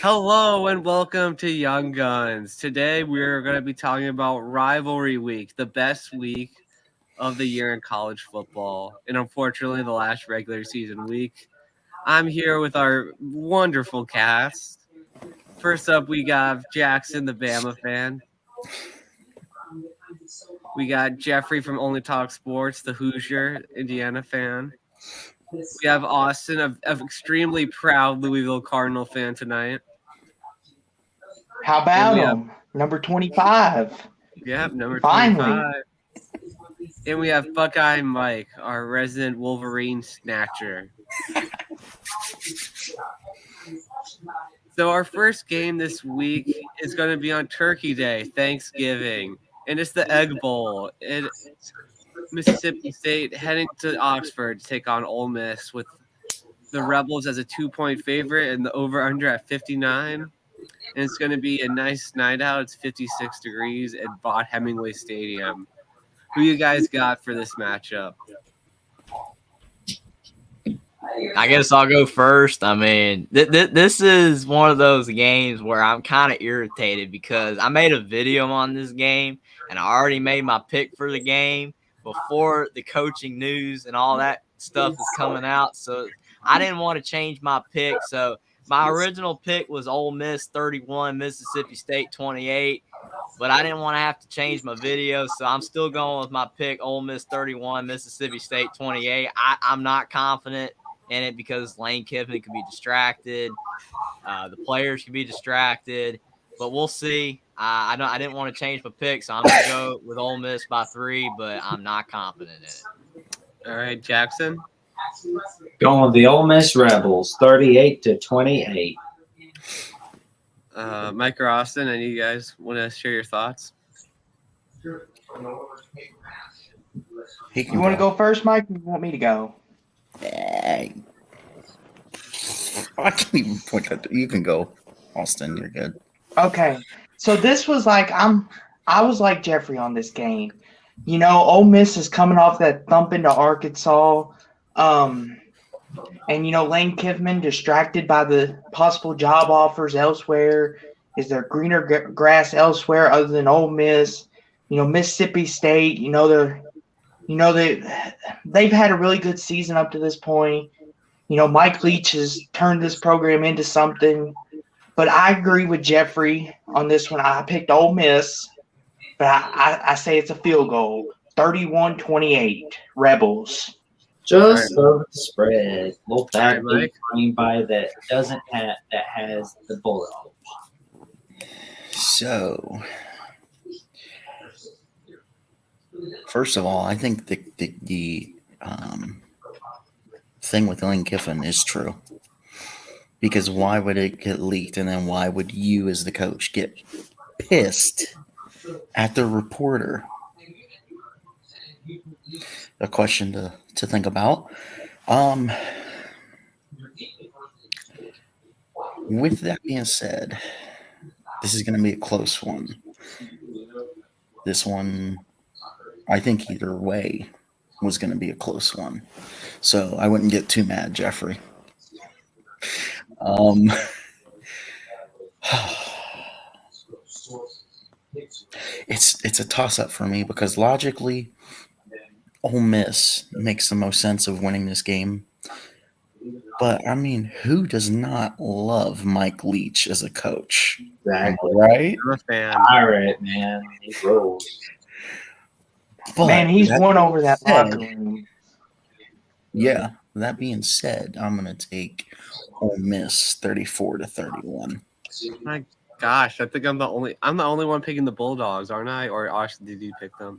Hello and welcome to Young Guns. Today we're going to be talking about Rivalry Week, the best week of the year in college football, and unfortunately the last regular season week. I'm here with our wonderful cast. First up, we got Jackson, the Bama fan. We got Jeffrey from Only Talk Sports, the Hoosier, Indiana fan. We have Austin, an extremely proud Louisville Cardinal fan tonight. How about him? Number 25. Yep, number Finally. 25. And we have Buckeye Mike, our resident Wolverine snatcher. So our first game this week is going to be on Turkey Day, Thanksgiving, and it's the Egg Bowl. It's Mississippi State heading to Oxford to take on Ole Miss with the Rebels as a 2-point favorite and the over-under at 59. And it's going to be a nice night out. It's 56 degrees at Vaught Hemingway Stadium. Who you guys got for this matchup? I guess I'll go first. I mean, this is one of those games where I'm kind of irritated because I made a video on this game and I already made my pick for the game before the coaching news and all that stuff is coming out. So I didn't want to change my pick. So my original pick was Ole Miss 31, Mississippi State 28. But I didn't want to have to change my video, so I'm still going with my pick, Ole Miss 31, Mississippi State 28. I'm not confident in it because Lane Kiffin could be distracted. The players could be distracted. But we'll see. I didn't want to change my pick, so I'm going to go with Ole Miss by 3, but I'm not confident in it. All right, Jackson? Going with the Ole Miss Rebels, 38-28. Mike or Austin, any of you guys want to share your thoughts? You want to go first, Mike? Or you want me to go? I can't even point that. You can go, Austin. You're good. Okay. So this was like I was like Jeffrey on this game. You know, Ole Miss is coming off that thump into Arkansas. And, you know, Lane Kiffin, distracted by the possible job offers elsewhere. Is there greener grass elsewhere other than Ole Miss? You know, Mississippi State, they've had a really good season up to this point. You know, Mike Leach has turned this program into something. But I agree with Jeffrey on this one. I picked Ole Miss, but I say it's a field goal. 31-28, Rebels. Just over the spread. Little back Mike. running by that has the bullet hole. So, first of all, I think the thing with Lane Kiffin is true. Because why would it get leaked, and then why would you, as the coach, get pissed at the reporter? A question to think about. With that being said, this is going to be a close one. This one, I think either way was going to be a close one. So I wouldn't get too mad, Jeffrey. It's a toss-up for me because logically, Ole Miss makes the most sense of winning this game. But, I mean, who does not love Mike Leach as a coach? Exactly. Right? I'm a fan. Pirate, man. He rolls. But Man, he's that won over that said- locker room. Yeah, that being said, I'm going to take Ole Miss 34-31. My gosh, I think I'm the only one picking the Bulldogs, aren't I? Or Austin, did you pick them?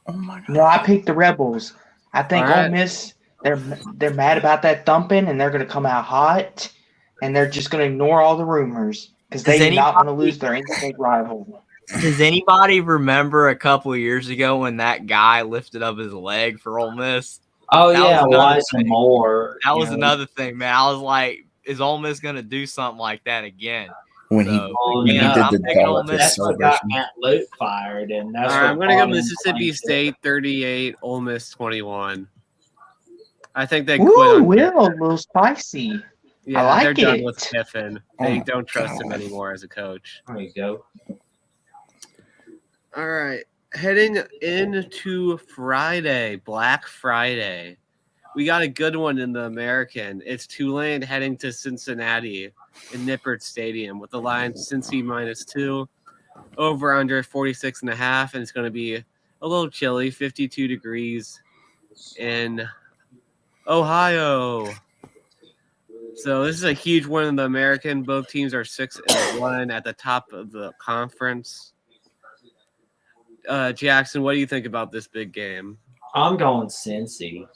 Oh, my God. No, I picked the Rebels. I think All right. Ole Miss, they're mad about that thumping, and they're going to come out hot, and they're just going to ignore all the rumors because they do not want to lose their in-state rival. Does anybody remember a couple of years ago when that guy lifted up his leg for Ole Miss? Oh, That yeah, was another Wise thing. Moore. That was another thing, man. I was like, is Ole Miss going to do something like that again? When he, So, Oh, when he yeah, did I'm the picking Ole Dolphins Miss. That's what got celebration. Matt Luke fired, and that's All right, I'm what going to go brought him Mississippi to State 38, Ole Miss 21. I think they Ooh, quit on Will, a little spicy. Yeah, like they're done it. with Kiffin. Oh They my don't trust him God. anymore as a coach. There you go. All right, heading into Friday, Black Friday. We got a good one in the American. It's Tulane heading to Cincinnati in Nippert Stadium with the line Cincy -2, over under 46.5, and it's going to be a little chilly, 52 degrees in Ohio. So this is a huge one in the American. Both teams are 6-1 at the top of the conference. Jackson, what do you think about this big game? I'm going Cincy.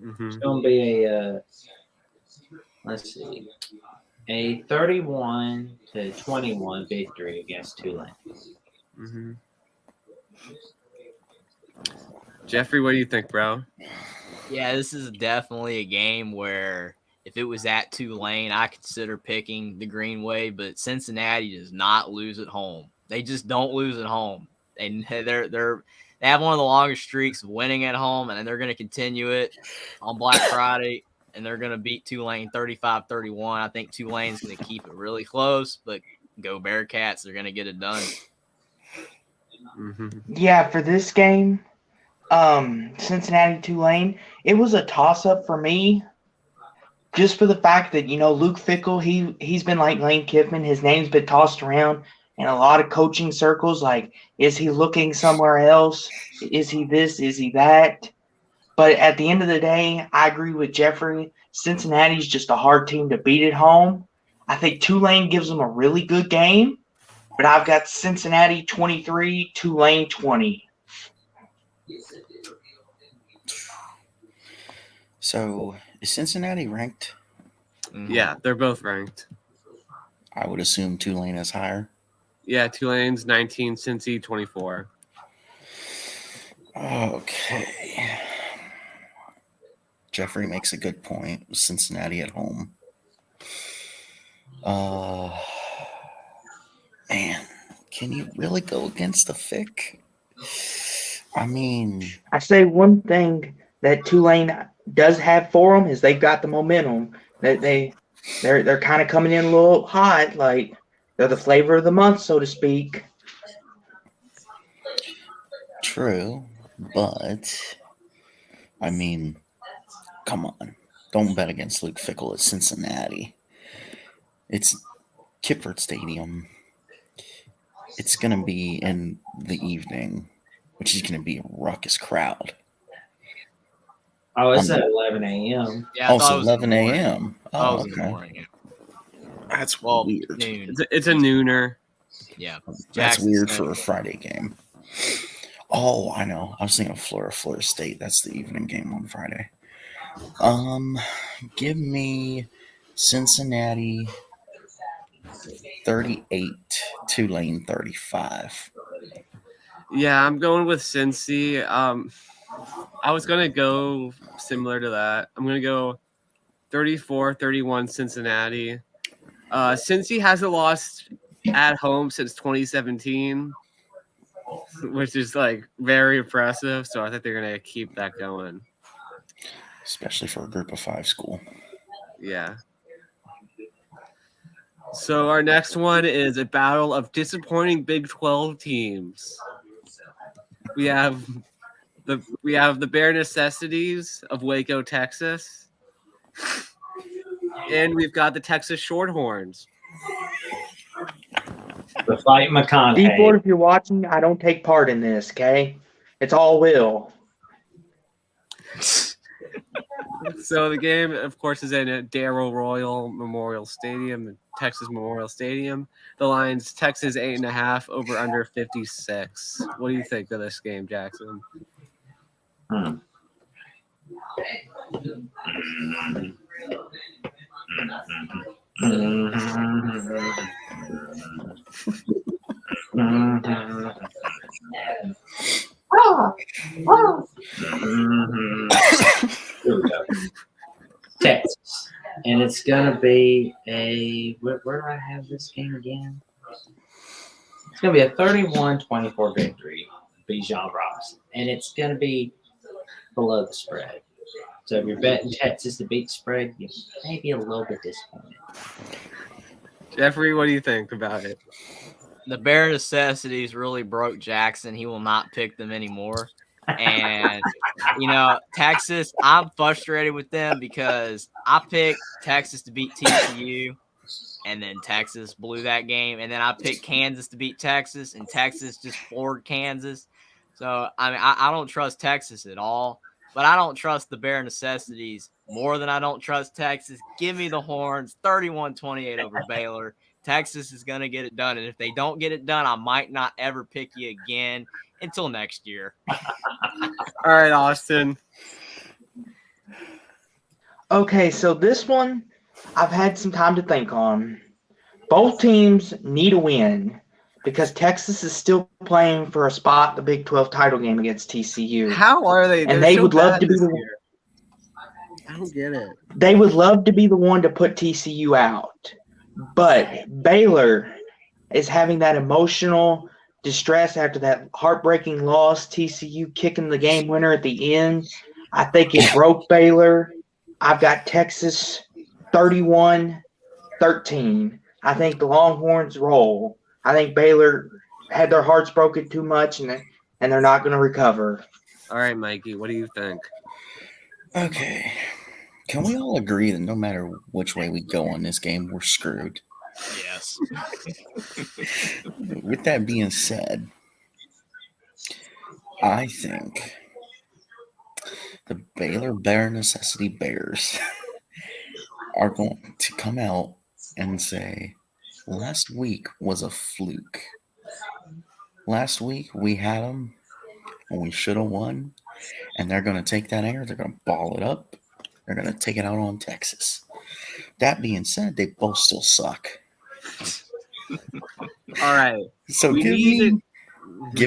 Mm-hmm. It's going to be a, let's see, a 31-21 victory against Tulane. Mm-hmm. Jeffrey, what do you think, bro? Yeah, this is definitely a game where if it was at Tulane, I consider picking the Greenway, but Cincinnati does not lose at home. They just don't lose at home. And they have one of the longest streaks of winning at home, and they're going to continue it on Black Friday, and they're going to beat Tulane 35-31. I think Tulane's going to keep it really close, but go Bearcats. They're going to get it done. Mm-hmm. Yeah, for this game, Cincinnati Tulane, it was a toss-up for me. Just for the fact that, Luke Fickell, he's been like Lane Kiffin. His name's been tossed around in a lot of coaching circles. Like, is he looking somewhere else? Is he this? Is he that? But at the end of the day, I agree with Jeffrey. Cincinnati's just a hard team to beat at home. I think Tulane gives them a really good game, but I've got Cincinnati 23, Tulane 20. So is Cincinnati ranked? Mm-hmm. Yeah, they're both ranked. I would assume Tulane is higher. Yeah, Tulane's 19, Cincy 24. Okay. Jeffrey makes a good point. Cincinnati at home. Man, can you really go against the Fick? I mean, I say one thing that Tulane does have for them is they've got the momentum. They're kind of coming in a little hot, like they're the flavor of the month, so to speak. true, but I mean, come on. Don't bet against Luke Fickell at Cincinnati. It's Kippert Stadium. It's going to be in the evening, which is going to be a ruckus crowd. Oh, it's at 11 a.m. Yeah, I thought Also, it was in the 11 morning. a.m. I thought it was in the morning. That's Well, weird. noon. It's a nooner. Yeah. That's Jackson weird said- for a Friday game. Oh, I know. I was thinking of Florida State. That's the evening game on Friday. Give me Cincinnati 38, Tulane 35. Yeah, I'm going with Cincy. I was going to go similar to that. I'm going to go 34-31 Cincinnati. Cincy hasn't lost at home since 2017, which is like very impressive. So I think they're going to keep that going. Especially for a group of 5 school. Yeah. So our next one is a battle of disappointing Big 12 teams. We have the bare necessities of Waco, Texas. And we've got the Texas Shorthorns. The fight McConaughey. D-Ford, if you're watching, I don't take part in this, okay? It's all Will. So the game, of course, is in Darrell Royal Memorial Stadium, Texas Memorial Stadium. The line's Texas 8.5 over under 56. What do you think of this game, Jackson? Here we go. Texas. And it's going to be a. Where do I have this game again? It's going to be a 31-24 victory, Bijan Robinson. And it's going to be below the spread. So if you're betting Texas to beat spread, you may be a little bit disappointed. Jeffrey, what do you think about it? The bare necessities really broke Jackson. He will not pick them anymore. And, Texas, I'm frustrated with them because I picked Texas to beat TCU, and then Texas blew that game. And then I picked Kansas to beat Texas, and Texas just floored Kansas. So, I don't trust Texas at all, but I don't trust the bare necessities more than I don't trust Texas. Give me the horns, 31-28 over Baylor. Texas is going to get it done. And if they don't get it done, I might not ever pick you again until next year. All right, Austin. Okay, so this one I've had some time to think on. Both teams need a win because Texas is still playing for a spot in the Big 12 title game against TCU. How are they? And they would love to be the year. I don't get it. They would love to be the one to put TCU out. But Baylor is having that emotional distress after that heartbreaking loss, TCU kicking the game winner at the end. I think it broke Baylor. I've got Texas 31-13. I think the Longhorns roll. I think Baylor had their hearts broken too much, and they're not going to recover. All right, Mikey, what do you think? Okay. Can we all agree that no matter which way we go on this game, we're screwed? Yes. With that being said, I think the Baylor Bare Necessity Bears are going to come out and say, last week was a fluke. Last week we had them and we should have won. And they're going to take that air. They're going to ball it up. They're going to take it out on Texas. That being said, they both still suck. All right. So give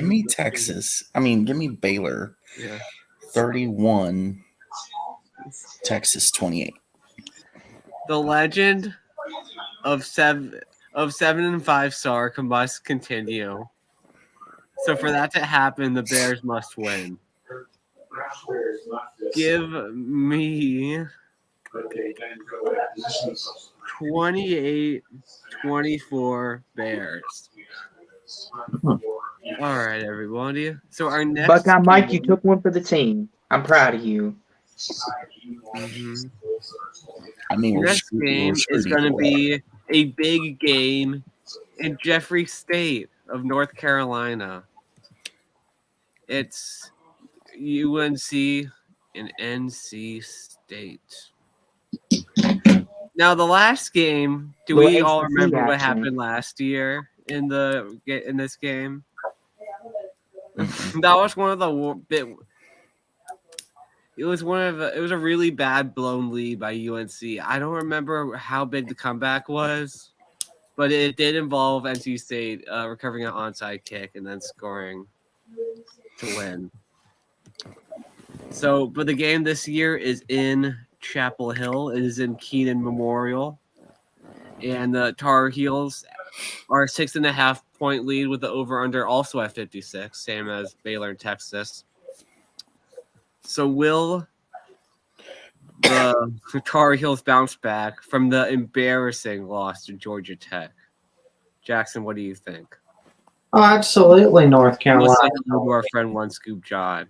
me Texas. Give me Baylor. Yeah. 31, Texas 28. The legend of 7-5 star must continue. So for that to happen, the Bears must win. Give me 28-24 Bears. All right, everybody. So our next Buckeye Mike, you took one for the team. I'm proud of you. Mhm. We're Next game is going to be a big game in Jeffrey State of North Carolina. It's UNC and NC State. Now, the last game, do we all remember what happened last year in this game? That was one of the It was a really bad blown lead by UNC. I don't remember how big the comeback was, but it did involve NC State recovering an onside kick and then scoring to win. So, but the game this year is in Chapel Hill. It is in Keenan Memorial, and the Tar Heels are a 6.5 point lead with the over/under also at 56, same as Baylor and Texas. So will the Tar Heels bounce back from the embarrassing loss to Georgia Tech? Jackson, what do you think? Oh, absolutely, North Carolina. Let's say hello to our friend One Scoop John,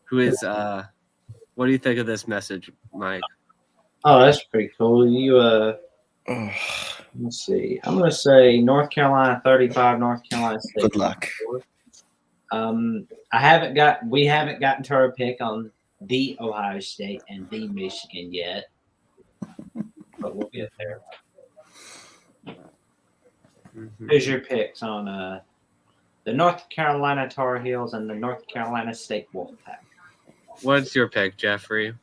who is what do you think of this message, Mike? Oh, that's pretty cool. Let's see. I'm going to say North Carolina 35, North Carolina State. Good luck. We haven't gotten to our pick on the Ohio State and the Michigan yet, but we'll get there. Mm-hmm. Who's your picks on the North Carolina Tar Heels and the North Carolina State Wolfpack? What's your pick, Jeffrey?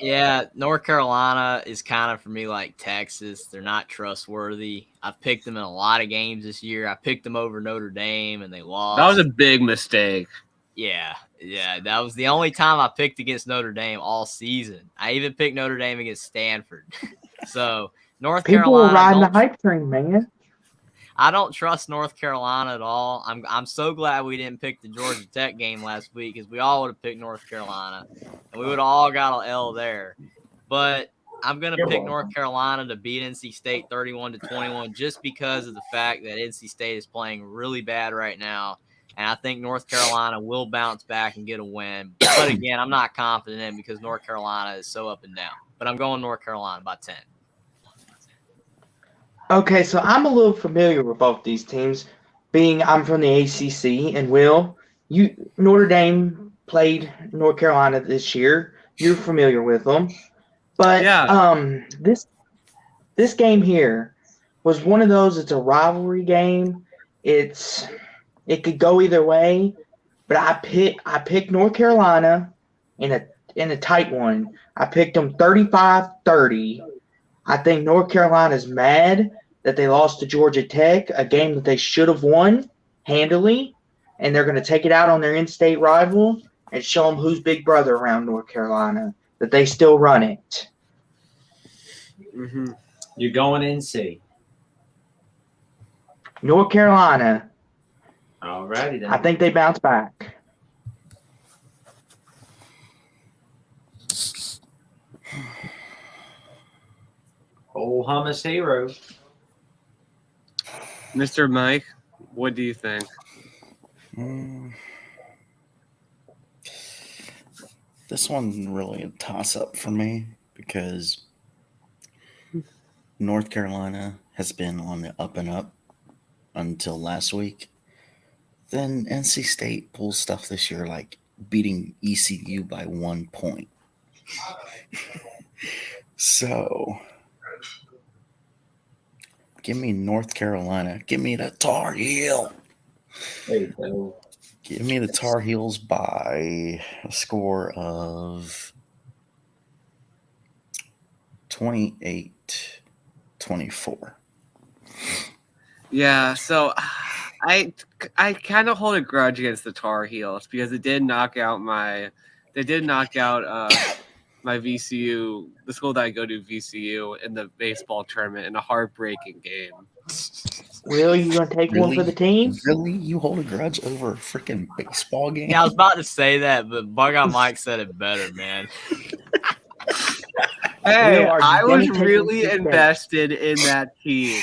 Yeah, North Carolina is kind of for me like Texas. They're not trustworthy. I've picked them in a lot of games this year. I picked them over Notre Dame, and they lost. That was a big mistake. Yeah. That was the only time I picked against Notre Dame all season. I even picked Notre Dame against Stanford. So North People Carolina. were riding the hype train, man. I don't trust North Carolina at all. I'm so glad we didn't pick the Georgia Tech game last week because we all would have picked North Carolina, and we would have all got an L there. But I'm going to pick North Carolina to beat NC State 31-21 just because of the fact that NC State is playing really bad right now. And I think North Carolina will bounce back and get a win. But again, I'm not confident in because North Carolina is so up and down. But I'm going North Carolina by 10. Okay, so I'm a little familiar with both these teams, being I'm from the ACC, and Notre Dame played North Carolina this year. You're familiar with them, but Yeah. this game here was one of those. It's a rivalry game. It could go either way, but I picked North Carolina in a tight one. I picked them 35-30. I think North Carolina's mad that they lost to Georgia Tech, a game that they should have won handily, and they're going to take it out on their in-state rival and show them who's big brother around North Carolina, that they still run it. Mm-hmm. You're going NC. North Carolina. Alrighty then. I think they bounce back. Old hummus hero. Mr. Mike, what do you think? This one's really a toss-up for me because North Carolina has been on the up and up until last week. Then NC State pulls stuff this year like beating ECU by 1 point. So, give me North Carolina. Give me the Tar Heel. There you go. Give me the Tar Heels by a score of 28-24. Yeah, so I kind of hold a grudge against the Tar Heels because they did knock out my VCU, the school that I go to, VCU, in the baseball tournament in a heartbreaking game. Really? You going to take one for the team? Really? You hold a grudge over a freaking baseball game? Yeah, I was about to say that, but Bug Out Mike said it better, man. Hey, Will, are you I gonna was take really NC State? invested in that team.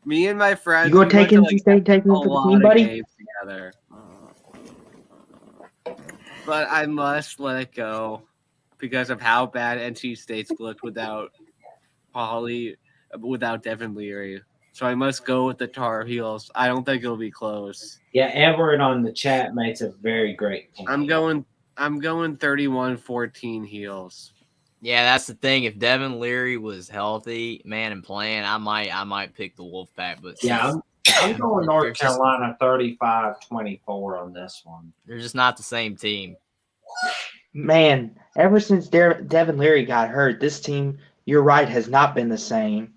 Me and my friends, You going to we take went NC State, take a one for the lot team, of buddy? games together. But I must let it go because of how bad NC State's looked without Devin Leary. So I must go with the Tar Heels. I don't think it'll be close. Yeah, Everett on the chat makes a very great point. I'm going 31-14 Heels. Yeah, that's the thing. If Devin Leary was healthy, man, and playing, I might pick the Wolfpack. But Yeah, I'm going they're North Carolina 35-24 on this one. They're just not the same team. Man, ever since Devin Leary got hurt, this team, you're right, has not been the same.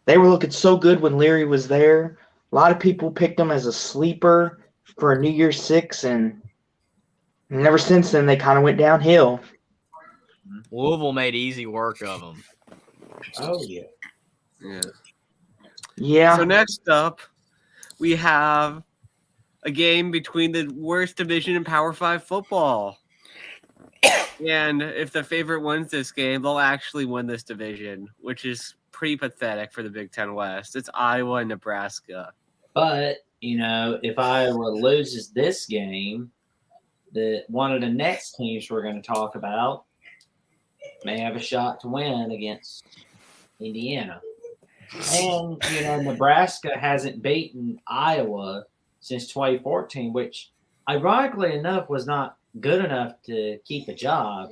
They were looking so good when Leary was there. A lot of people picked them as a sleeper for a New Year's Six, and ever since then, they kind of went downhill. Louisville made easy work of them. Oh, yeah. Yeah. So next up, we have a game between the worst division in Power 5 football. And if the favorite wins this game, they'll actually win this division, which is pretty pathetic for the Big Ten West. It's Iowa and Nebraska. But, if Iowa loses this game, one of the next teams we're going to talk about may have a shot to win against Indiana. And, Nebraska hasn't beaten Iowa since 2014, which, ironically enough, was not good enough to keep a job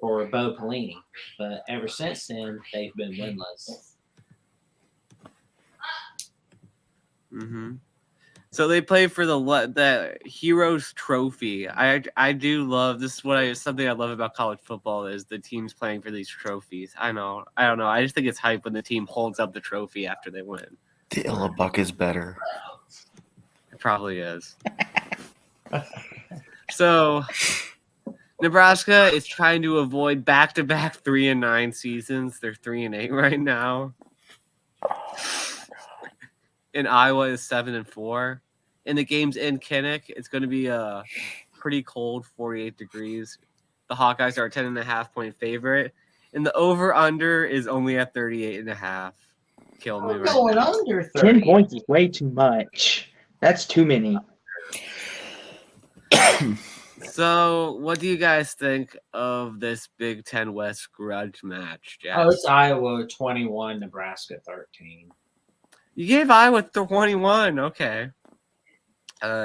for Bo Pelini. But ever since then, they've been winless. Mm-hmm. So they play for the Heroes Trophy. I do love this. Is something I love about college football is the teams playing for these trophies. I don't know. I just think it's hype when the team holds up the trophy after they win. The Illabuck is better. It probably is. So Nebraska is trying to avoid back-to-back 3-9 seasons. They're 3-8 right now. and Iowa is 7-4. And the game's in Kinnick. It's going to be a pretty cold 48 degrees. The Hawkeyes are a 10.5-point favorite. And the over-under is only at 38.5. Kill me I'm right going now. under 30. 10 points is way too much. That's too many. So, what do you guys think of this Big Ten West grudge match, Jack? Oh, it's Iowa 21, Nebraska 13. You gave Iowa 21. Okay.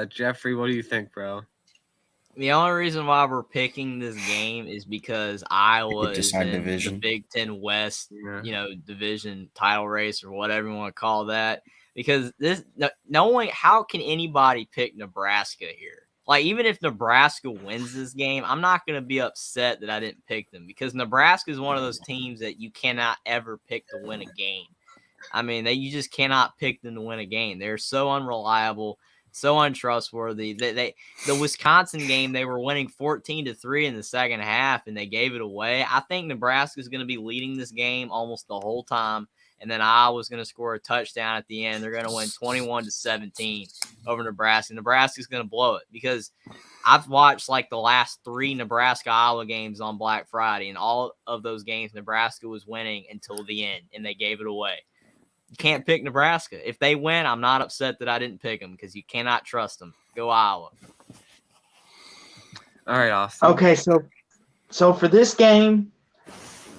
Jeffrey, what do you think, bro? The only reason why we're picking this game is because Iowa is decide in division. the Big Ten West, Yeah. division title race or whatever you want to call that. Because knowing how can anybody pick Nebraska here? Like, even if Nebraska wins this game, I'm not going to be upset that I didn't pick them because Nebraska is one of those teams that you cannot ever pick to win a game. I mean, you just cannot pick them to win a game. They're so unreliable, so untrustworthy. The Wisconsin game, they were winning 14-3 in the second half, and they gave it away. I think Nebraska is going to be leading this game almost the whole time, and then Iowa's going to score a touchdown at the end. They're going to win 21-17 over Nebraska. Nebraska's going to blow it because I've watched like the last 3 Nebraska-Iowa games on Black Friday, and all of those games Nebraska was winning until the end, and they gave it away. You can't pick Nebraska. If they win, I'm not upset that I didn't pick them because you cannot trust them. Go Iowa. All right, Austin. Okay, so for this game,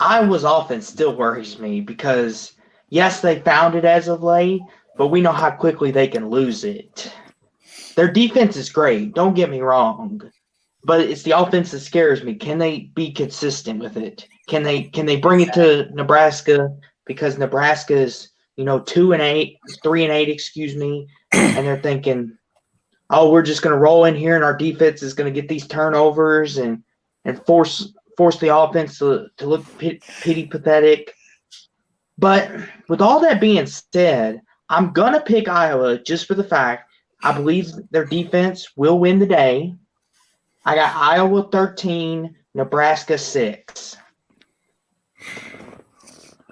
Iowa's offense still worries me because, yes, they found it as of late, but we know how quickly they can lose it. Their defense is great, don't get me wrong, but it's the offense that scares me. Can they be consistent with it? Can they bring it to Nebraska? Because Nebraska is 2-8, 3-8, excuse me, and they're thinking, oh, we're just going to roll in here and our defense is going to get these turnovers and force the offense to look pity pathetic. But with all that being said, I'm going to pick Iowa just for the fact I believe their defense will win the day. I got Iowa 13, Nebraska 6.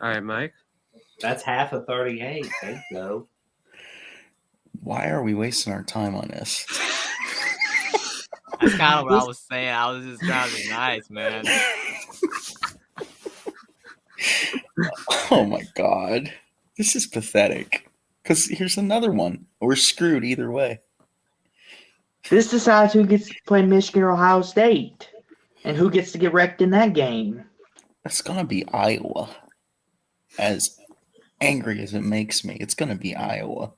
All right, Mike. That's half of 38. There you go. Why are we wasting our time on this? That's kind of what I was saying. I was just trying to be nice, man. Oh my god. This is pathetic. Because here's another one. We're screwed either way. This decides who gets to play Michigan or Ohio State and who gets to get wrecked in that game. That's going to be Iowa. As angry as it makes me, it's going to be Iowa.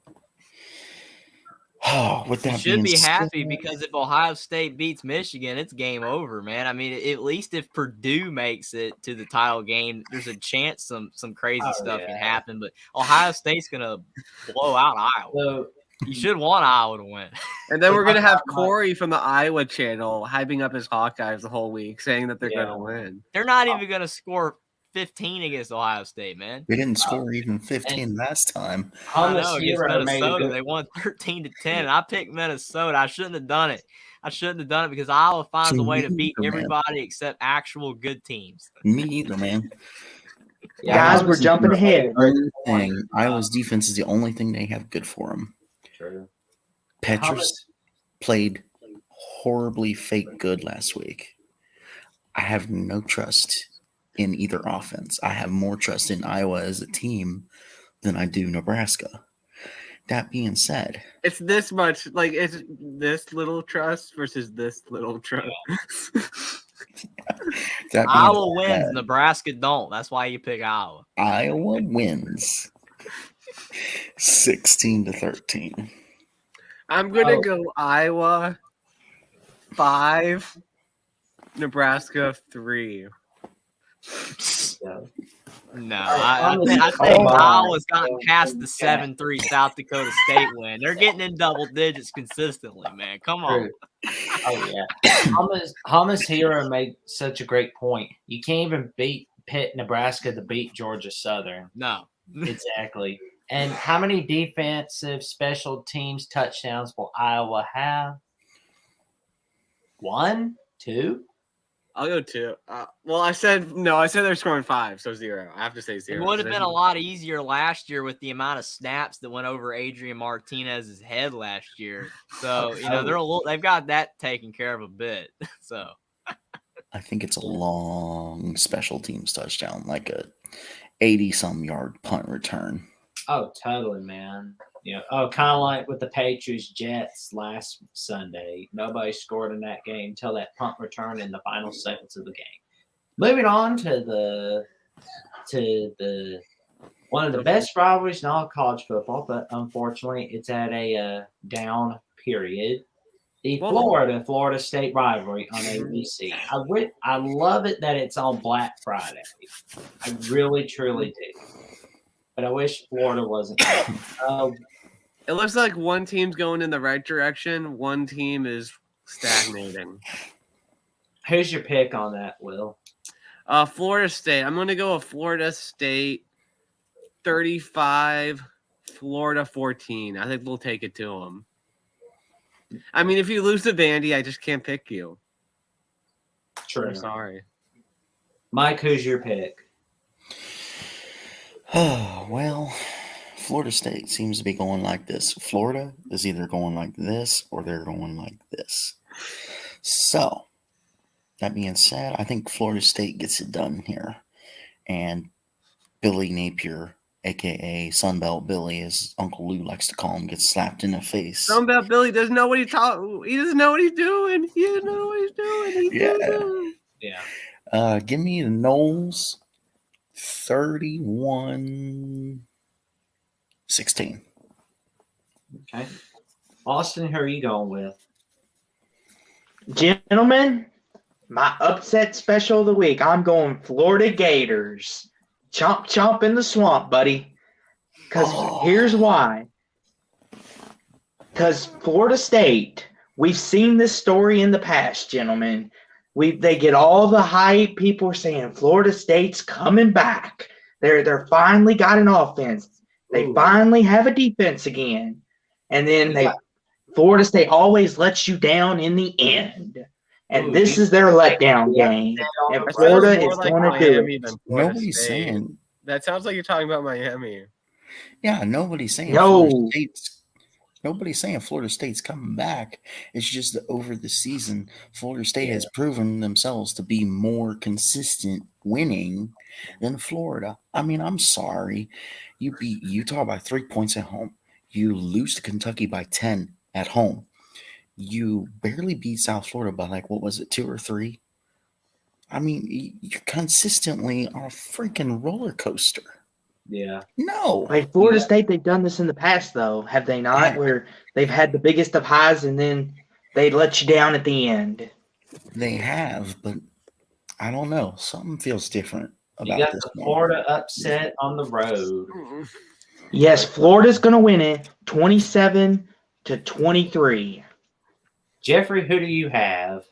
Oh, with that You should being be said, happy because if Ohio State beats Michigan, it's game over, man. I mean, at least if Purdue makes it to the title game, there's a chance some crazy stuff can happen. But Ohio State's gonna blow out Iowa. So You should want Iowa to win. And then we're going to have Corey from the Iowa channel hyping up his Hawkeyes the whole week, saying that they're going to win. They're not even gonna score 15 against Ohio State, man. they didn't score even 15 last time. I know, Hummus against Hero made a Minnesota, good they won 13-10. And I picked Minnesota. I shouldn't have done it. Because Iowa finds a way to beat everybody except actual good teams. Me either, man. Guys, we're jumping ahead. Iowa's defense is the only thing they have good for them. True. Petrus played horribly fake good last week. I have no trust in either offense. I have more trust in Iowa as a team than I do Nebraska. That being said, It's this much, like it's this little trust versus this little trust. that being Iowa wins, said, Nebraska don't. That's why you pick Iowa. Iowa wins 16-13. I'm going to go Iowa 5, Nebraska 3. No, I think Iowa's gotten past the 7-3 South Dakota State win. They're getting in double digits consistently, man. Come on. Oh yeah, Hummus Hero made such a great point. You can't even beat Nebraska to beat Georgia Southern. No. Exactly. And how many defensive special teams touchdowns will Iowa have? 1, 2? I'll go 2. Well, I said they're scoring 5, so 0. I have to say 0. It would have been a lot easier last year with the amount of snaps that went over Adrian Martinez's head last year. So they've got that taken care of a bit. So I think it's a long special teams touchdown, like a 80-some yard punt return. Oh, totally, man. Kind of like with the Patriots Jets last Sunday. Nobody scored in that game until that punt return in the final seconds of the game. Moving on to the one of the best rivalries in all college football, but unfortunately it's at a down period. The Florida State rivalry on ABC. I love it that it's on Black Friday. I really, truly do. But I wish Florida wasn't. It looks like one team's going in the right direction. One team is stagnating. Who's your pick on that, Will? Florida State. I'm going to go with Florida State 35, Florida 14. I think we'll take it to them. I mean, if you lose to Vandy, I just can't pick you. True. I'm sorry. Mike, who's your pick? Oh, well, Florida State seems to be going like this. Florida is either going like this or they're going like this. So, that being said, I think Florida State gets it done here. And Billy Napier, a.k.a. Sunbelt Billy, as Uncle Lou likes to call him, gets slapped in the face. Sunbelt Billy doesn't know what he doesn't know what he's doing. He doesn't know what he's doing. Yeah. Give me the Noles 31-16. Okay. Austin, who are you going with? Gentlemen, my upset special of the week. I'm going Florida Gators. Chomp, chomp in the swamp, buddy. Because here's why. Because Florida State, we've seen this story in the past, gentlemen. They get all the hype. People are saying Florida State's coming back. They're finally got an offense. They finally have a defense again. And then Florida State always lets you down in the end. And this is their letdown game. And Florida is going to do it. Nobody's saying. That sounds like you're talking about Miami. Yeah, nobody's saying Nobody's saying Florida State's coming back. It's just that over the season, Florida State has proven themselves to be more consistent winning than Florida. I mean, I'm sorry. You beat Utah by 3 points at home. You lose to Kentucky by 10 at home. You barely beat South Florida by 2 or 3? I mean, you're consistently on a freaking roller coaster. Yeah. No. Like Florida State, they've done this in the past, though, have they not? Yeah. Where they've had the biggest of highs and then they let you down at the end. They have, but I don't know. Something feels different about You got this the one. Florida upset on the road. Yes, Florida's going to win it 27-23. Jeffrey, who do you have?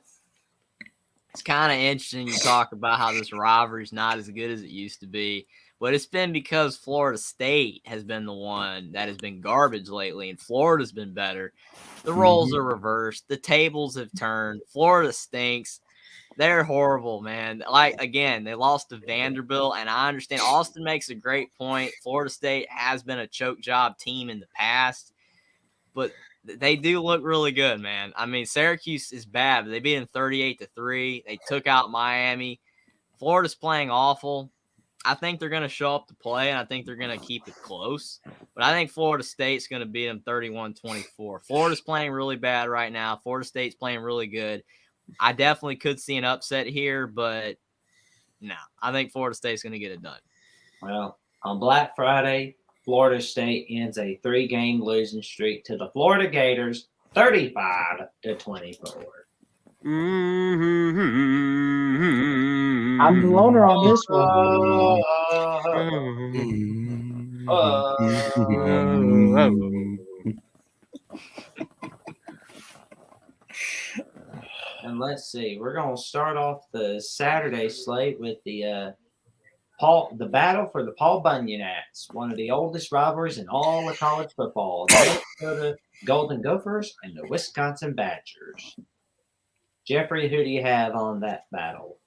It's kind of interesting you talk about how this rivalry's not as good as it used to be. But it's been because Florida State has been the one that has been garbage lately, and Florida's been better. The roles are reversed. The tables have turned. Florida stinks. They're horrible, man. Again, they lost to Vanderbilt, and I understand Austin makes a great point. Florida State has been a choke job team in the past, but they do look really good, man. I mean, Syracuse is bad, but they beat them 38-3. They took out Miami. Florida's playing awful. I think they're going to show up to play, and I think they're going to keep it close. But I think Florida State's going to beat them 31-24. Florida's playing really bad right now. Florida State's playing really good. I definitely could see an upset here, but no, I think Florida State's going to get it done. Well, on Black Friday, Florida State ends a 3-game losing streak to the Florida Gators, 35-24. I'm the loner on this one. And let's see, we're going to start off the Saturday slate with the battle for the Paul Bunyan-ats, one of the oldest rivalries in all of college football. The Minnesota Golden Gophers and the Wisconsin Badgers. Jeffrey, who do you have on that battle?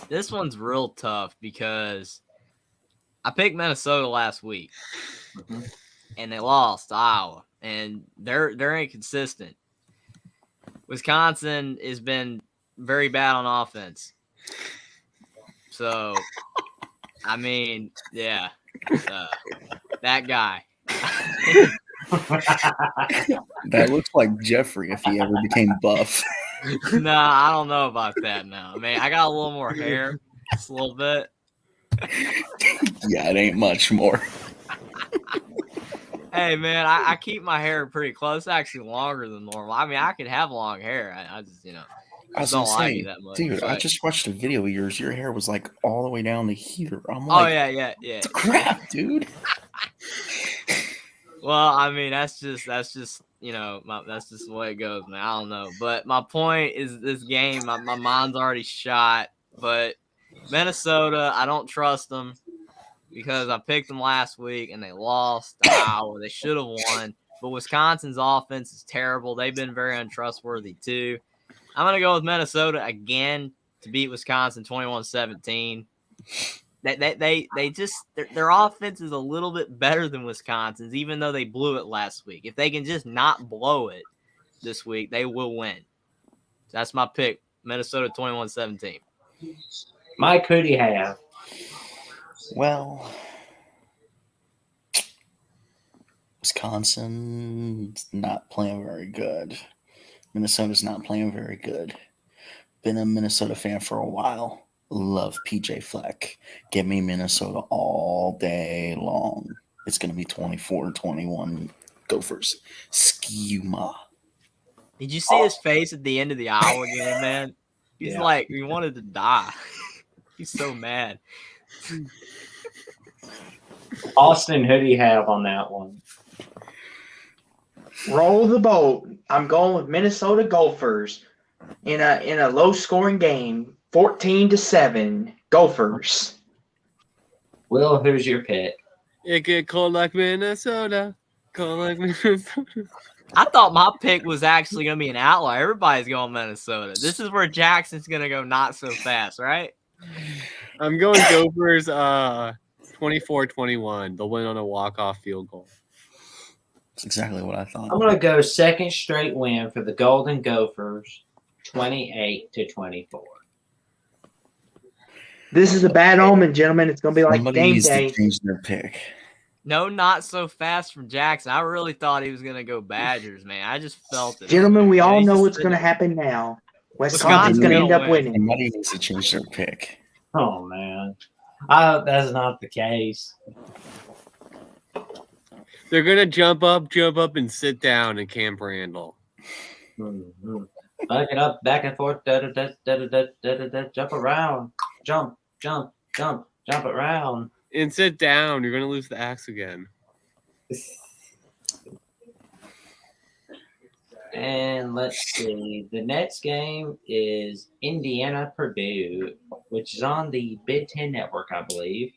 This one's real tough because I picked Minnesota last week, and they lost to Iowa, and they're inconsistent. Wisconsin has been very bad on offense. So, I mean, yeah, that guy. That looks like Jeffrey if he ever became buff. No, I don't know about that now. I mean, I got a little more hair, just a little bit. Yeah, it ain't much more. Hey, man, I keep my hair pretty close. It's actually longer than normal. I mean, I could have long hair. I just, I was don't gonna like say, it that much. dude, I But- just watched a video of yours. Your hair was like all the way down to here. I'm Oh, like, yeah. crap, dude. Well, I mean, that's just that's just the way it goes, man. I don't know. But my point is this game, my mind's already shot. But Minnesota, I don't trust them because I picked them last week and they lost to Iowa. They should have won. But Wisconsin's offense is terrible. They've been very untrustworthy too. I'm going to go with Minnesota again to beat Wisconsin 21-17. They just their offense is a little bit better than Wisconsin's, even though they blew it last week. If they can just not blow it this week, they will win. That's my pick. Minnesota 21-17. Mike, who do you have? Well, Wisconsin's not playing very good. Minnesota's not playing very good. Been a Minnesota fan for a while. Love PJ Fleck. Give me Minnesota all day long. It's going to be 24-21 Gophers. Schema. Did you see his face at the end of the Iowa game, man? He's like, he wanted to die. He's so mad. Austin, who do you have on that one? Roll the boat. I'm going with Minnesota Gophers in a low scoring game, 14-7 Gophers. Will, who's your pick? It get cold like Minnesota. Cold like Minnesota. I thought my pick was actually going to be an outlier. Everybody's going Minnesota. This is where Jackson's going to go not so fast, right? I'm going Gophers 24-21. They'll win on a walk-off field goal. That's exactly what I thought. I'm going to go second straight win for the Golden Gophers, 28-24. This is a bad omen, gentlemen. It's going to be like Somebody game needs day. to change their pick. No, not so fast from Jackson. I really thought he was going to go Badgers, man. I just felt it. Gentlemen, we all he's know just what's going to sitting- happen now. Wisconsin's Wisconsin's going to gonna end up win. winning. Somebody needs to change their pick. Oh, man. I hope that's not the case. They're going to jump up, and sit down in Camp Randall. Mm-hmm. Back it up, back and forth, jump around, jump around. And sit down. You're going to lose the axe again. And let's see. The next game is Indiana-Purdue, which is on the Big Ten Network, I believe.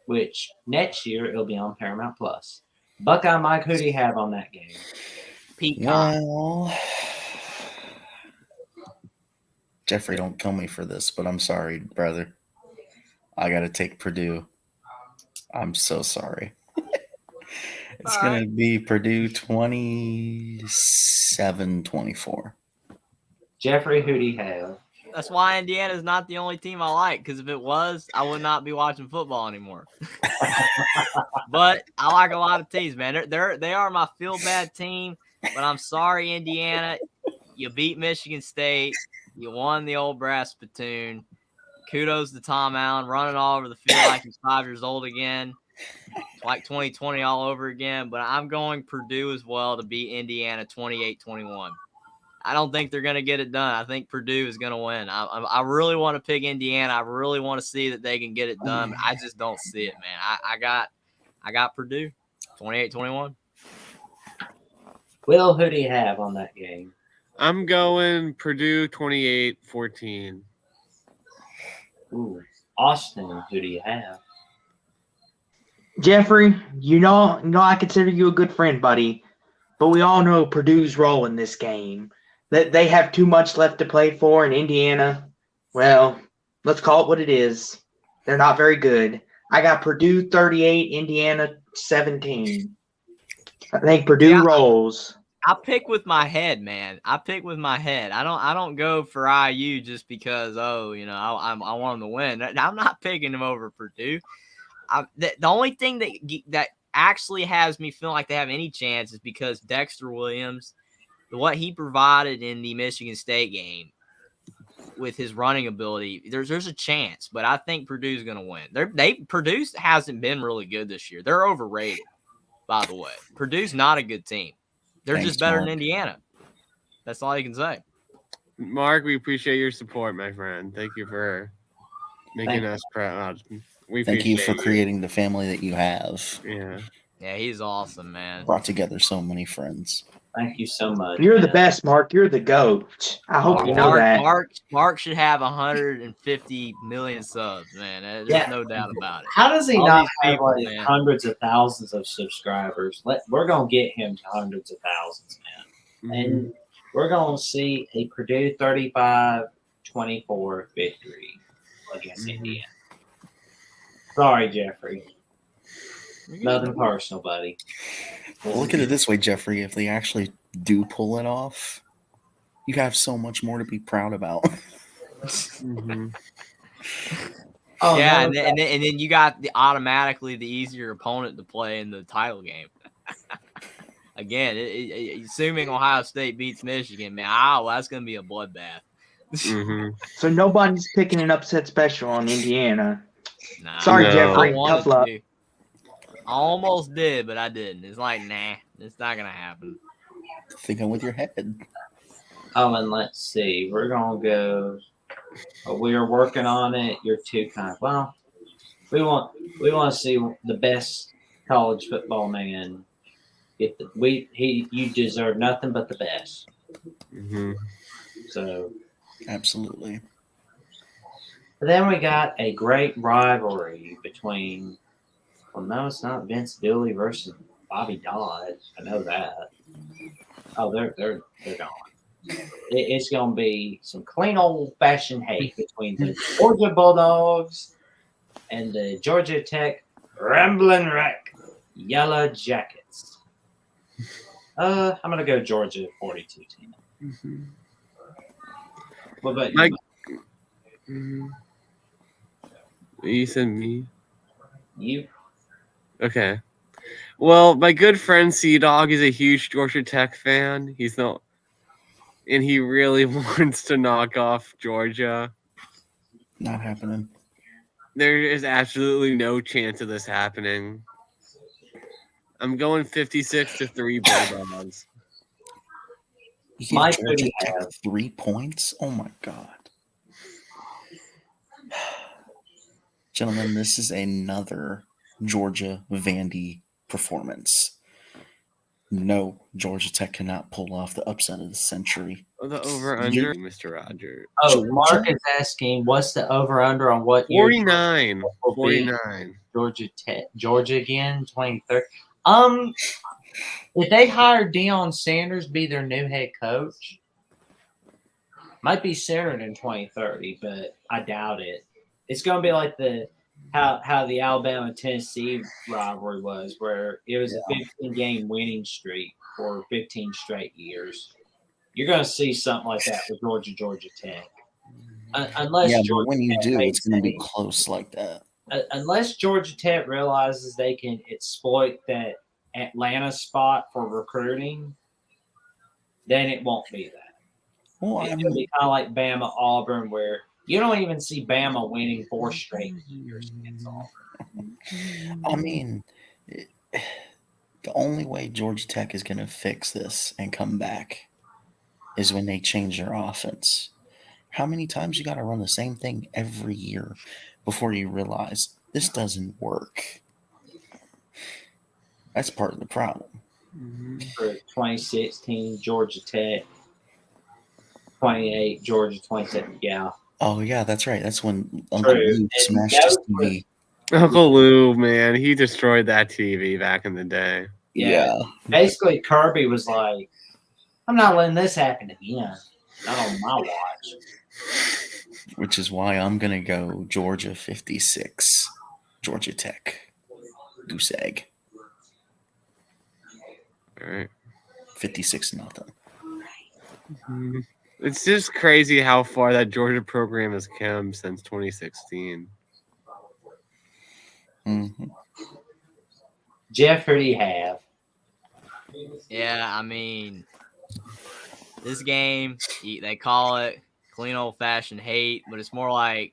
Which next year it'll be on Paramount Plus. Buckeye Mike, who do you have on that game? Peacock. Well, Jeffrey, don't kill me for this, but I'm sorry, brother. I got to take Purdue. I'm so sorry. It's going to be Purdue 27-24. Jeffrey, who do you have? That's why Indiana's not the only team I like, because if it was, I would not be watching football anymore. But I like a lot of teams, man. They are my feel-bad team, but I'm sorry, Indiana. You beat Michigan State. You won the old brass spittoon. Kudos to Tom Allen running all over the field like he's 5 years old again. Like 2020 all over again. But I'm going Purdue as well to beat Indiana 28-21. I don't think they're going to get it done. I think Purdue is going to win. I really want to pick Indiana. I really want to see that they can get it done. But I just don't see it, man. I got Purdue 28-21. Will, who do you have on that game? I'm going Purdue 28-14. Ooh. Austin, who do you have? Jeffrey, you know I consider you a good friend, buddy. But we all know Purdue's role in this game. that they have too much left to play for, and Indiana, well, let's call it what it is. They're not very good. I got Purdue 38, Indiana 17. I think Purdue rolls. I pick with my head, man. I pick with my head. I don't go for IU just because I want them to win. I'm not picking them over Purdue. The only thing that actually has me feel like they have any chance is because Dexter Williams, what he provided in the Michigan State game with his running ability, there's a chance, but I think Purdue's going to win. Purdue hasn't been really good this year. They're overrated, by the way. Purdue's not a good team. They're just better than Indiana. That's all you can say. Mark, we appreciate your support, my friend. Thank you for making us proud. Thank you for creating the family that you have. Yeah, he's awesome, man. Brought together so many friends. Thank you so much. You're the best, Mark. You're the GOAT. I hope you know that. Mark should have 150 million subs, man. There's no doubt about it. How does he not have hundreds of thousands of subscribers? We're going to get him to hundreds of thousands, man. Mm-hmm. And we're going to see a Purdue 35-24 victory against Indiana. Sorry, Jeffrey. Nothing personal, buddy. Well, look at it this way, Jeffrey. If they actually do pull it off, you have so much more to be proud about. Mm-hmm. And then you got automatically the easier opponent to play in the title game. Again, assuming Ohio State beats Michigan, man, that's going to be a bloodbath. Mm-hmm. So nobody's picking an upset special on Indiana. Nah, Sorry, Jeffrey. Tough luck. I almost did, but I didn't. It's like, nah, it's not going to happen. Thinking with your head. Oh, and let's see. We're going to go. We are working on it. You're too kind. Well, we want to see the best college football man get you deserve nothing but the best. Mm-hmm. So absolutely. Then we got a great rivalry between. Well, no, it's not Vince Dooley versus Bobby Dodd. I know that. Oh, they're gone. It's going to be some clean old-fashioned hate between the Georgia Bulldogs and the Georgia Tech Ramblin' Wreck Yellow Jackets. I'm going to go Georgia 42-10. Mm-hmm. What about you? You said me? You? Okay. Well, my good friend C-Dog is a huge Georgia Tech fan. And he really wants to knock off Georgia. Not happening. There is absolutely no chance of this happening. I'm going 56-3 Bulldogs. You give Georgia Tech 3 points? Oh my God. Gentlemen, this is another Georgia Vandy performance. No, Georgia Tech cannot pull off the upset of the century. The over-under, Mr. Roger. Oh, Mark is asking, what's the over-under on what 49. 49. Georgia again, 23rd. If they hire Deion Sanders be their new head coach, might be sooner than 2030, but I doubt it. It's going to be like how the Alabama-Tennessee rivalry was, where it was a 15-game winning streak for 15 straight years. You're going to see something like that with Georgia Tech. Unless but when you do, it's going to be close like that. Unless Georgia Tech realizes they can exploit that Atlanta spot for recruiting, then it won't be that. Well, It'll be kind of like Bama Auburn, where you don't even see Bama winning 4 straight years against Auburn. I mean, the only way Georgia Tech is going to fix this and come back is when they change their offense. How many times you got to run the same thing every year before you realize this doesn't work? That's part of the problem. For 2016, Georgia Tech. 28, Georgia 27. Yeah. Oh, yeah, that's right. That's when Uncle Lou smashed his TV. Uncle Lou, man, he destroyed that TV back in the day. Yeah. Basically, Kirby was like, I'm not letting this happen again. Not on my watch. Which is why I'm going to go Georgia 56, Georgia Tech. Goose egg. All right. 56-0. It's just crazy how far that Georgia program has come since 2016. Mm-hmm. Jeff, who do you have? Yeah, I mean, this game, they call it clean old-fashioned hate, but it's more like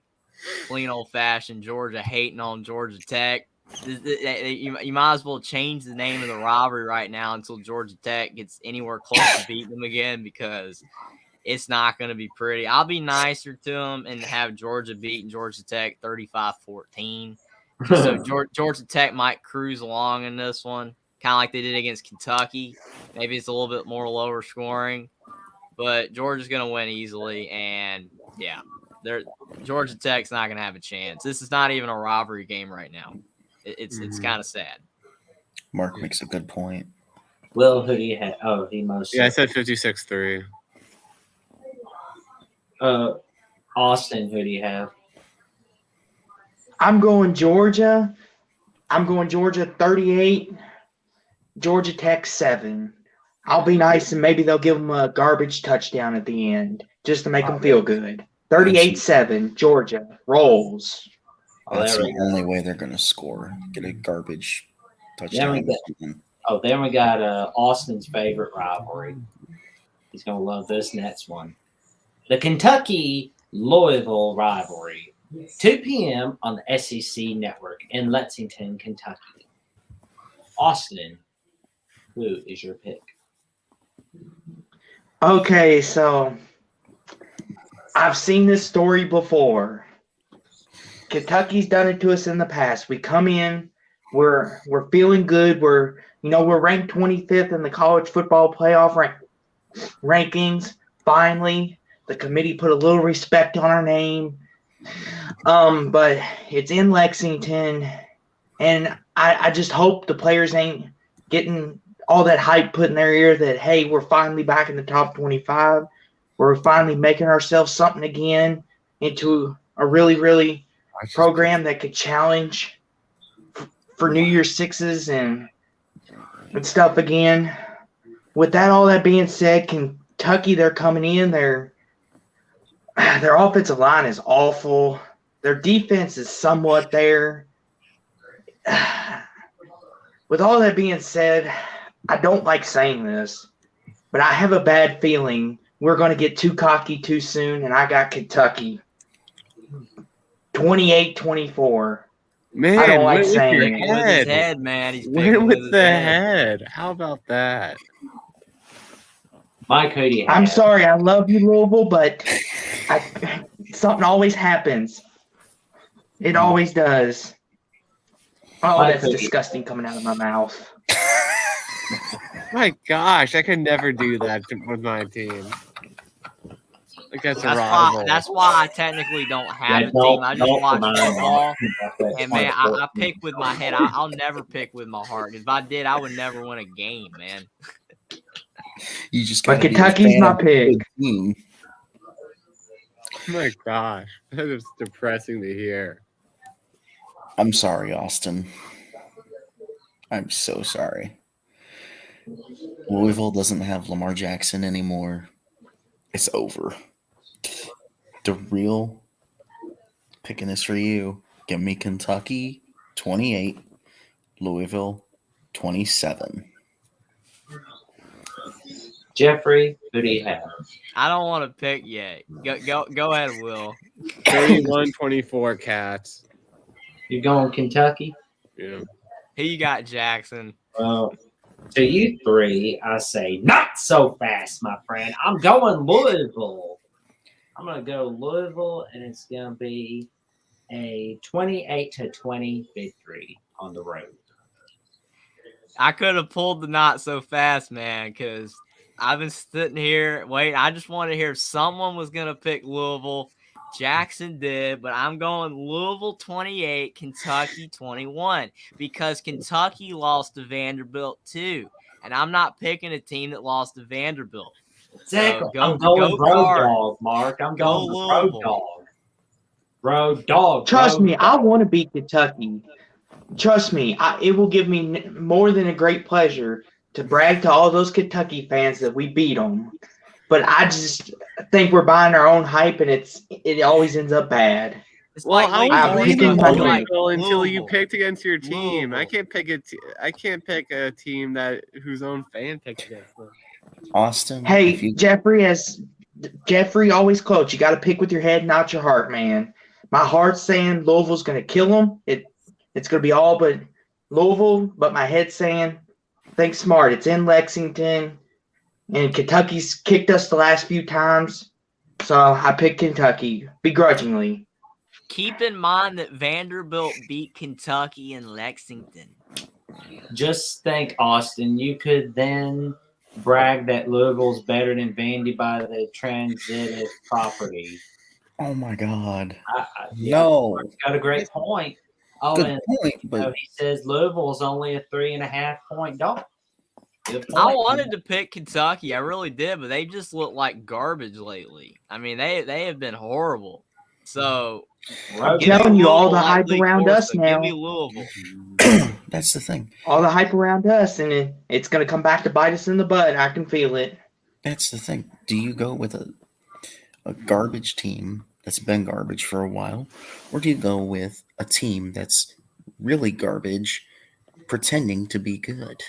clean old-fashioned Georgia hating on Georgia Tech. You might as well change the name of the rivalry right now until Georgia Tech gets anywhere close to beating them again, because it's not going to be pretty. I'll be nicer to them and have Georgia beating Georgia Tech 35-14. Just so Georgia Tech might cruise along in this one, kind of like they did against Kentucky. Maybe it's a little bit more lower scoring, but Georgia's going to win easily. And yeah, Georgia Tech's not going to have a chance. This is not even a rivalry game right now. It's kind of sad. Mark makes a good point. Will, who do you have? Oh, he most. Yeah, I said 56-3. Austin, who do you have? I'm going Georgia. I'm going Georgia 38, Georgia Tech 7. I'll be nice and maybe they'll give them a garbage touchdown at the end just to make them feel good. 38-7, Georgia rolls. That's the only way they're going to score. Get a garbage touchdown. Then we got Austin's favorite rivalry. He's going to love this next one. The Kentucky-Louisville rivalry. 2 p.m. on the SEC Network in Lexington, Kentucky. Austin, who is your pick? Okay, so I've seen this story before. Kentucky's done it to us in the past. We come in, we're feeling good. We're ranked 25th in the college football playoff rankings. Finally, the committee put a little respect on our name. But it's in Lexington, and I just hope the players ain't getting all that hype put in their ear that, hey, we're finally back in the top 25. We're finally making ourselves something again into a really, really program that could challenge for New Year's Sixes and stuff again. With all that being said, Kentucky, they're coming in. Their offensive line is awful. Their defense is somewhat there. With all that being said, I don't like saying this, but I have a bad feeling we're going to get too cocky too soon, and I got Kentucky 28-24. Man, I don't like with saying your it. With his head, man. He's Win picking with his the head. How about that? Mike, who do you have? I'm sorry, I love you, Louisville, but something always happens. It always does. Oh, that's disgusting coming out of my mouth. My gosh, I could never do that with my team. Like that's a rival. That's why I technically don't have a team. I just watch football. And man, I pick with my head. I'll never pick with my heart. If I did, I would never win a game, man. You just but Kentucky's my pick. Oh my gosh, that is depressing to hear. I'm sorry, Austin. I'm so sorry. Louisville doesn't have Lamar Jackson anymore. It's over. The real picking this for you. Give me Kentucky 28, Louisville 27. Jeffrey, who do you have? I don't want to pick yet. Go ahead, Will. 31-24 Cats. You're going Kentucky? Yeah. Who you got, Jackson? Well, to you three, I say not so fast, my friend. I'm going Louisville. I'm going to go Louisville, and it's going to be a 28-20 victory on the road. I could have pulled the not so fast, man, because I've been sitting here waiting. I just wanted to hear if someone was going to pick Louisville. Jackson did, but I'm going Louisville 28, Kentucky 21, because Kentucky lost to Vanderbilt too. And I'm not picking a team that lost to Vanderbilt. Exactly. So I'm going go road Cards. dog, Mark. I'm Go going road Louisville. dog. Road dog. Trust road me, I dog. want to beat Kentucky. Trust me, it will give me more than a great pleasure to brag to all those Kentucky fans that we beat them. But I just think we're buying our own hype, and it always ends up bad. It's Well, like I Wake was I'm Forest picking leaning being Louisville. like Louisville until you Louisville. picked against your team. I Louisville. can't pick a team that whose own fan picked against them. Austin, if Hey, you Jeffrey always quotes, you got to pick with your head, not your heart, man. My heart's saying Louisville's going to kill them. It's going to be all but Louisville, but my head's saying, think smart. It's in Lexington, and Kentucky's kicked us the last few times, so I picked Kentucky begrudgingly. Keep in mind that Vanderbilt beat Kentucky in Lexington. Just think, Austin, you could then brag that Louisville's better than Vandy by the transitive property. oh my God, Yeah, no, Mark's got a great point. Oh, good and point, but he says Louisville's only a 3.5 point dog. Good I point. wanted to pick Kentucky, I really did, but they just look like garbage lately. I mean, they have been horrible. So I'm give me telling you, all the Louisville like hype Lee around us Corso. now. Give me Louisville. that's the thing. All the hype around us, and it's going to come back to bite us in the butt. I can feel it. That's the thing. Do you go with a garbage team that's been garbage for a while, or do you go with a team that's really garbage pretending to be good?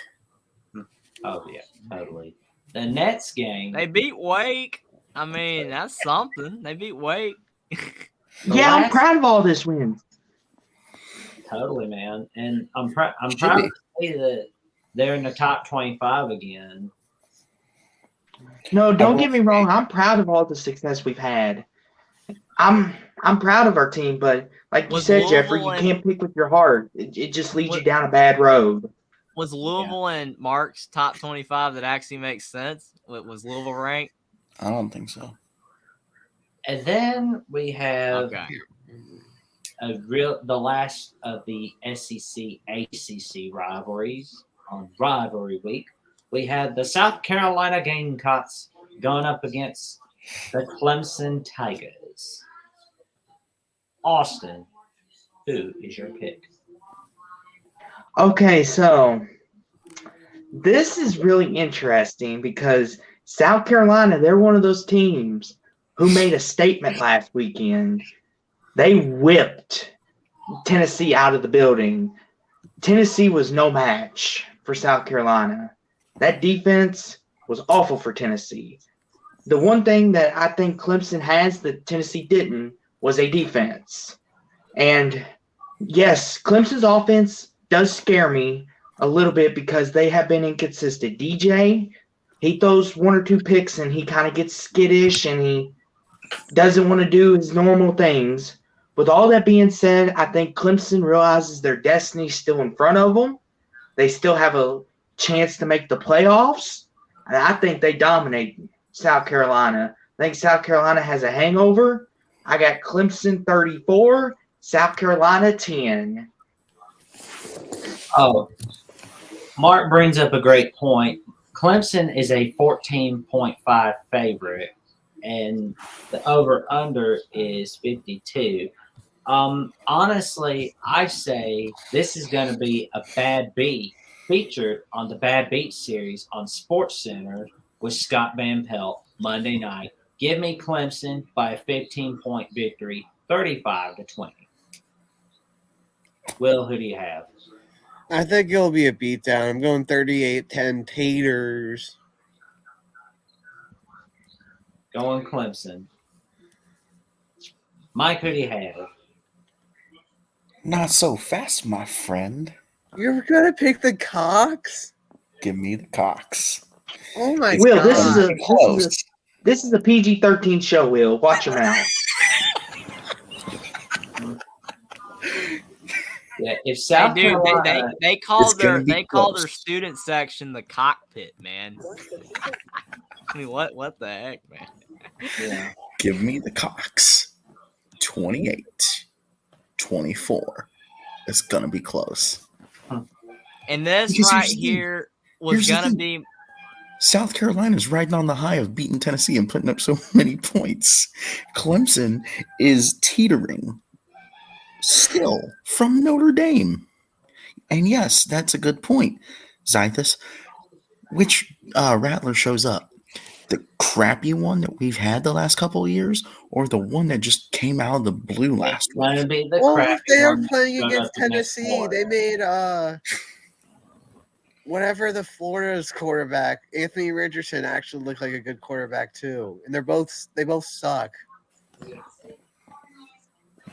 Oh, yeah, totally. The Nets game. They beat Wake. I mean, that's something. They beat Wake. Yeah, I'm proud of all this wins. Totally, man. And I'm proud Should to be. see that they're in the top 25 again. No, don't get me wrong. I'm proud of all the success we've had. I'm proud of our team, but like you Was said, Jeffrey, Louisville you and- can't pick with your heart. It just leads What- you down a bad road. Was Louisville and Mark's top 25 that actually makes sense? Was Louisville ranked? I don't think so. And then we have Okay. the last of the SEC ACC rivalries on rivalry week. We had the South Carolina Gamecocks going up against the Clemson Tigers. Austin, who is your pick? Okay, so this is really interesting because South Carolina, they're one of those teams who made a statement last weekend. They whipped Tennessee out of the building. Tennessee was no match for South Carolina. That defense was awful for Tennessee. The one thing that I think Clemson has that Tennessee didn't was a defense. And yes, Clemson's offense does scare me a little bit because they have been inconsistent. DJ, he throws one or two picks and he kind of gets skittish and he doesn't want to do his normal things. With all that being said, I think Clemson realizes their destiny is still in front of them. They still have a chance to make the playoffs. And I think they dominate South Carolina. I think South Carolina has a hangover. I got Clemson 34, South Carolina 10. Oh, Mark brings up a great point. Clemson is a 14.5 favorite, and the over-under is 52. Honestly, I say this is going to be a bad beat featured on the Bad Beat series on SportsCenter with Scott Van Pelt Monday night. Give me Clemson by a 15-point victory, 35-20. Will, who do you have? I think it'll be a beatdown. I'm going 38-10 Taters. Going Clemson. Mike, who do you have? Not so fast, my friend. You're gonna pick the Cox? Give me the Cox. Oh my Will, god! this is a PG-13 show. Will, watch your mouth. Yeah, if South Hey, dude, Carolina, they call It's gonna be their close. student section the cockpit, man. I mean, what the heck, man? yeah. Give me the Cox. 28-24. It's gonna be close. And this Because right here's the thing. here was Here's the gonna thing. be. South Carolina's riding on the high of beating Tennessee and putting up so many points. Clemson is teetering still from Notre Dame. And yes, that's a good point, Zythus. Which Rattler shows up? The crappy one that we've had the last couple of years, or the one that just came out of the blue last It's going to week? be the Well, crappy they are one playing going against up against Tennessee. Florida. They made whatever the Florida's quarterback, Anthony Richardson, actually looked like a good quarterback too. And they both suck.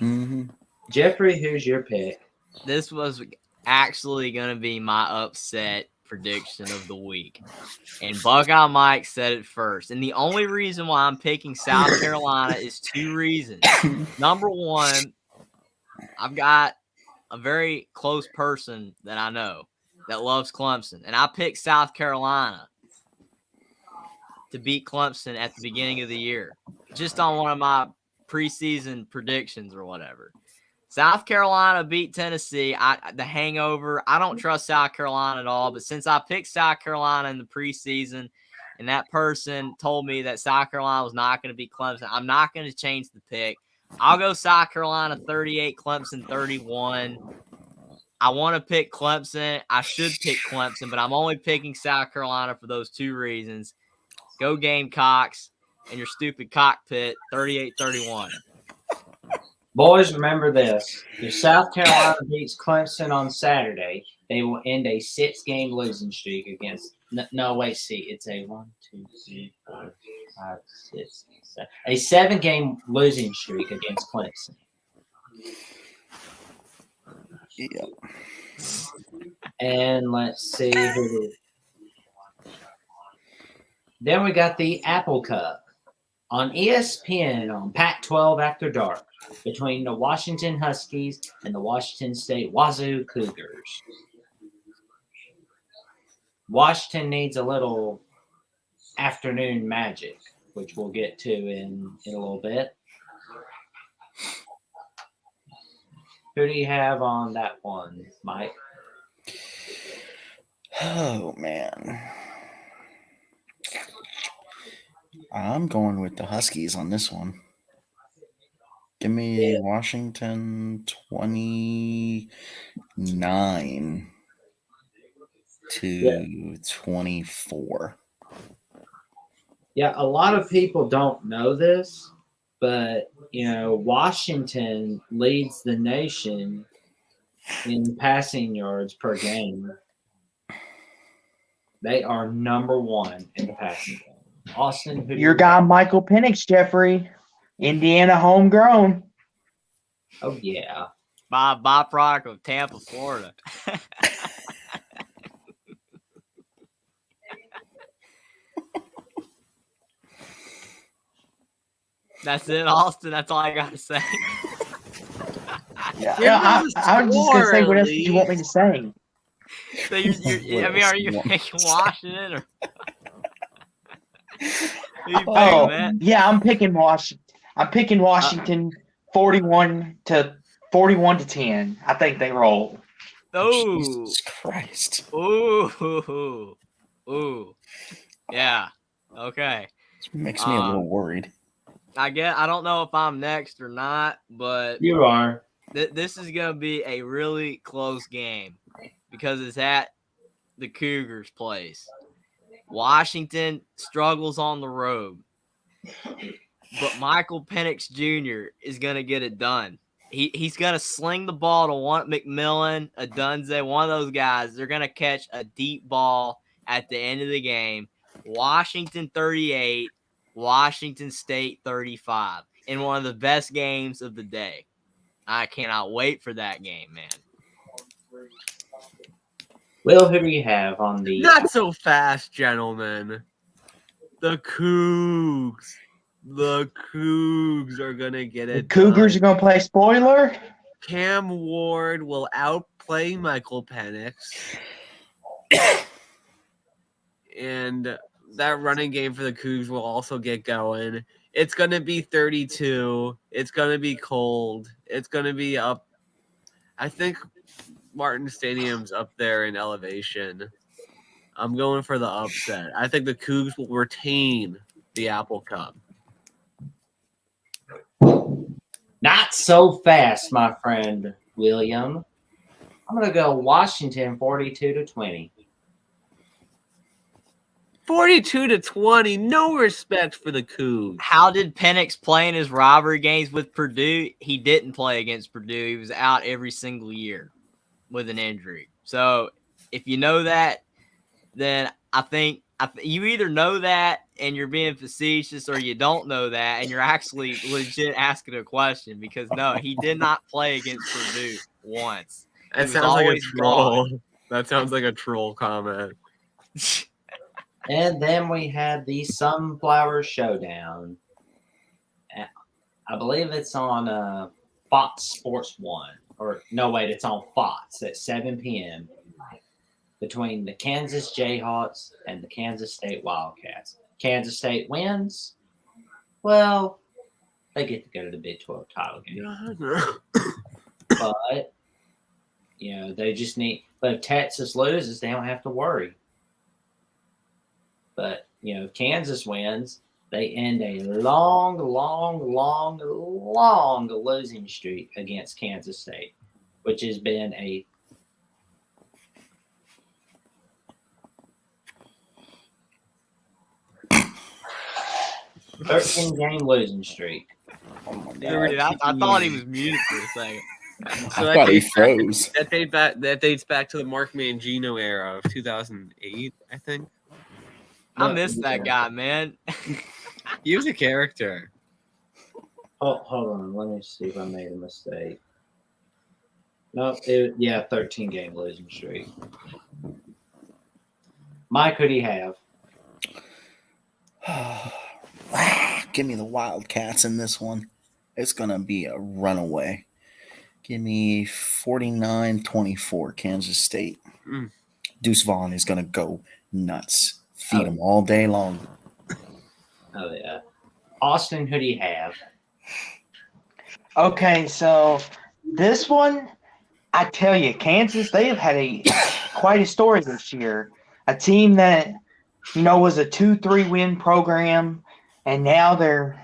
Mm-hmm. Jeffrey, who's your pick? This was actually going to be my upset prediction of the week. And Buckeye Mike said it first. And the only reason why I'm picking South Carolina is two reasons. Number one, I've got a very close person that I know that loves Clemson. And I picked South Carolina to beat Clemson at the beginning of the year, just on one of my preseason predictions or whatever. South Carolina beat Tennessee. The hangover. I don't trust South Carolina at all. But since I picked South Carolina in the preseason, and that person told me that South Carolina was not going to beat Clemson, I'm not going to change the pick. I'll go South Carolina 38, Clemson 31. I want to pick Clemson. I should pick Clemson, but I'm only picking South Carolina for those two reasons. Go Gamecocks and your stupid cockpit 38-31. Boys, remember this. If South Carolina beats Clemson on Saturday, they will end a 6-game losing streak against no, wait, see. It's a 1, 2, 3, 4, 5, 6, 7. A 7-game losing streak against Clemson. Yeah. And let's see who. Then we got the Apple Cup on ESPN on Pac-12 After Dark between the Washington Huskies and the Washington State Wazoo Cougars. Washington needs a little afternoon magic, which we'll get to in a little bit. Who do you have on that one, Mike? Oh, man. I'm going with the Huskies on this one. Give me Washington 29 to 24. Yeah, a lot of people don't know this, but, Washington leads the nation in passing yards per game. They are number one in the passing game. Austin, who Your guy, Michael Penix, Jeffrey. Indiana homegrown. Oh, yeah. Byproduct of Tampa, Florida. That's it, Austin. That's all I got to say. Yeah, I was just going to say, what else did you want me to say? So are you picking Washington or? Who you picking, man? Yeah, I'm picking Washington. I'm picking Washington 41 to 10. I think they roll. Oh, Jesus Christ. Ooh. Yeah. Okay. This makes me a little worried. I don't know if I'm next or not, but you are. This is going to be a really close game because it's at the Cougars' place. Washington struggles on the road, but Michael Penix Jr. is going to get it done. He's going to sling the ball to McMillan, a Dunze, one of those guys. They're going to catch a deep ball at the end of the game. Washington 38, Washington State 35 in one of the best games of the day. I cannot wait for that game, man. Will, who do you have on the... Not so fast, gentlemen. The Cougs. The Cougs are going to get it The Cougars done. are going to play spoiler? Cam Ward will outplay Michael Penix. And that running game for the Cougs will also get going. It's going to be 32. It's going to be cold. It's going to be up. I think Martin Stadium's up there in elevation. I'm going for the upset. I think the Cougs will retain the Apple Cup. Not so fast, my friend William. I'm going to go Washington 42-20. 42-20. No respect for the Cougs. How did Penix play in his rivalry games with Purdue? He didn't play against Purdue. He was out every single year with an injury. So if you know that, then I think you either know that and you're being facetious, or you don't know that and you're actually legit asking a question, because no, he did not play against Purdue once. That sounds like a troll. That sounds like a troll comment. And then we had the Sunflower Showdown. I believe it's on Fox Sports 1. Or no, wait, it's on Fox at 7 p.m. between the Kansas Jayhawks and the Kansas State Wildcats. Kansas State wins. Well, they get to go to the Big 12 title game. But, they just need – but if Texas loses, they don't have to worry. But, if Kansas wins, they end a long losing streak against Kansas State, which has been a 13-game losing streak. Oh my God. Dude, I thought he was muted for a second. So I thought he froze. That dates back to the Mark Mangino era of 2008, I think. I miss that guy, man. He was a character. Oh, hold on. Let me see if I made a mistake. No, 13-game losing streak. Mike, who do you have? Give me the Wildcats in this one. It's going to be a runaway. Give me 49-24 Kansas State. Deuce Vaughn is going to go nuts. Feed them all day long. Oh, yeah. Austin, who do you have? Okay, so this one, I tell you, Kansas, they have had quite a story this year. A team that, was a 2-3 win program, and now they're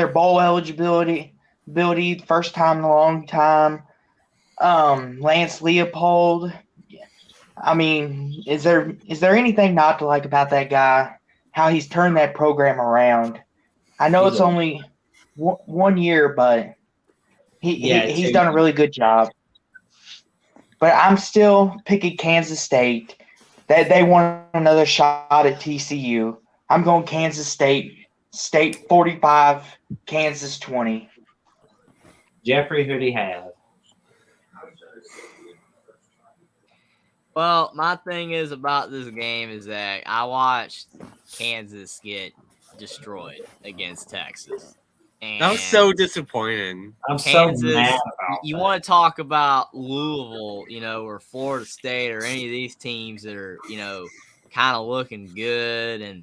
bowl eligibility, first time in a long time. Lance Leopold. I mean, is there anything not to like about that guy? How he's turned that program around? I know it's only 1 year, but he's done a really good job. But I'm still picking Kansas State. They want another shot at TCU. I'm going Kansas State. State 45, Kansas 20. Jeffrey, who do you have? Well, my thing is about this game is that I watched Kansas get destroyed against Texas. And that was so disappointing. I'm Kansas, so mad about you that. want to talk about Louisville, or Florida State or any of these teams that are, kind of looking good and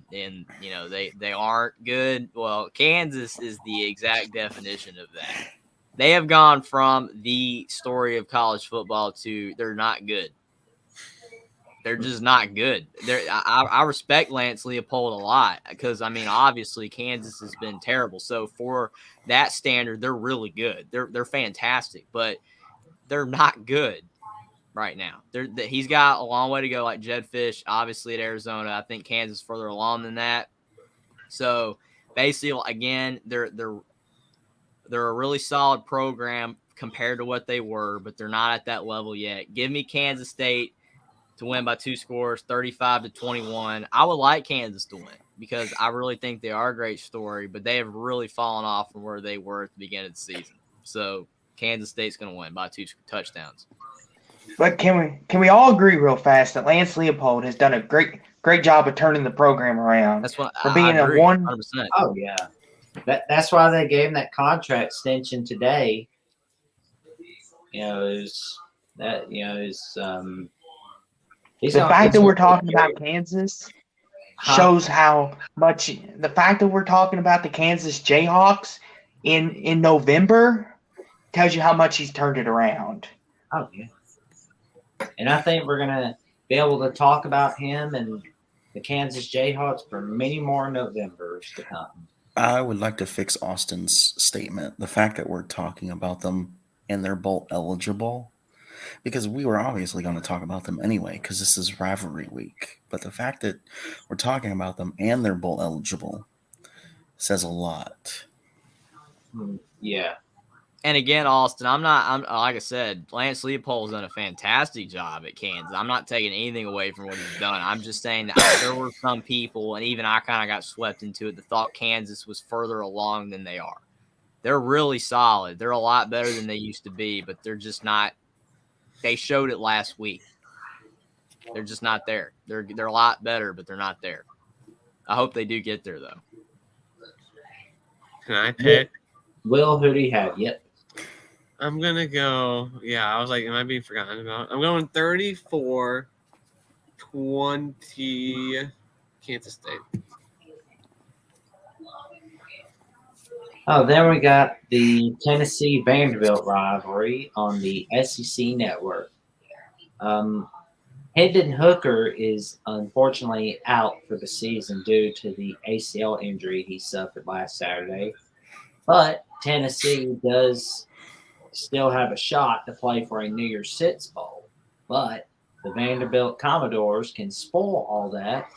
they aren't good. Well, Kansas is the exact definition of that. They have gone from the story of college football to they're not good. They're just not good. I respect Lance Leopold a lot because, obviously Kansas has been terrible. So for that standard, they're really good. They're fantastic, but they're not good right now. He's got a long way to go, like Jed Fish, obviously, at Arizona. I think Kansas is further along than that. So basically, again, they're a really solid program compared to what they were, but they're not at that level yet. Give me Kansas State to win by 2 scores, 35-21. I would like Kansas to win because I really think they are a great story, but they have really fallen off from where they were at the beginning of the season. So Kansas State's going to win by 2 touchdowns. But can we all agree real fast that Lance Leopold has done a great job of turning the program around? That's what for being I agree, a one. 100%. Oh yeah, that's why they gave him that contract extension today. The fact that we're talking about Kansas shows how much. The fact that we're talking about the Kansas Jayhawks in November tells you how much he's turned it around. Oh yeah. And I think we're gonna be able to talk about him and the Kansas Jayhawks for many more Novembers to come. I would like to fix Austin's statement. The fact that we're talking about them and they're bowl eligible, because we were obviously going to talk about them anyway, because this is rivalry week. But the fact that we're talking about them and they're bowl eligible says a lot. Yeah. And again, Austin, I'm like I said, Lance Leopold's done a fantastic job at Kansas. I'm not taking anything away from what he's done. I'm just saying that there were some people, and even I kind of got swept into it, that thought Kansas was further along than they are. They're really solid. They're a lot better than they used to be, but they're just not. They showed it last week. They're just not there. They're a lot better, but they're not there. I hope they do get there, though. Can I pick? Will, who do you have? Yep. I'm going to go. Yeah, I was like, am I being forgotten about? I'm going 34-20 Kansas State. Oh, then we got the Tennessee Vanderbilt rivalry on the SEC network. Hendon Hooker is unfortunately out for the season due to the ACL injury he suffered last Saturday. But Tennessee does still have a shot to play for a New Year's Six Bowl. But the Vanderbilt Commodores can spoil all that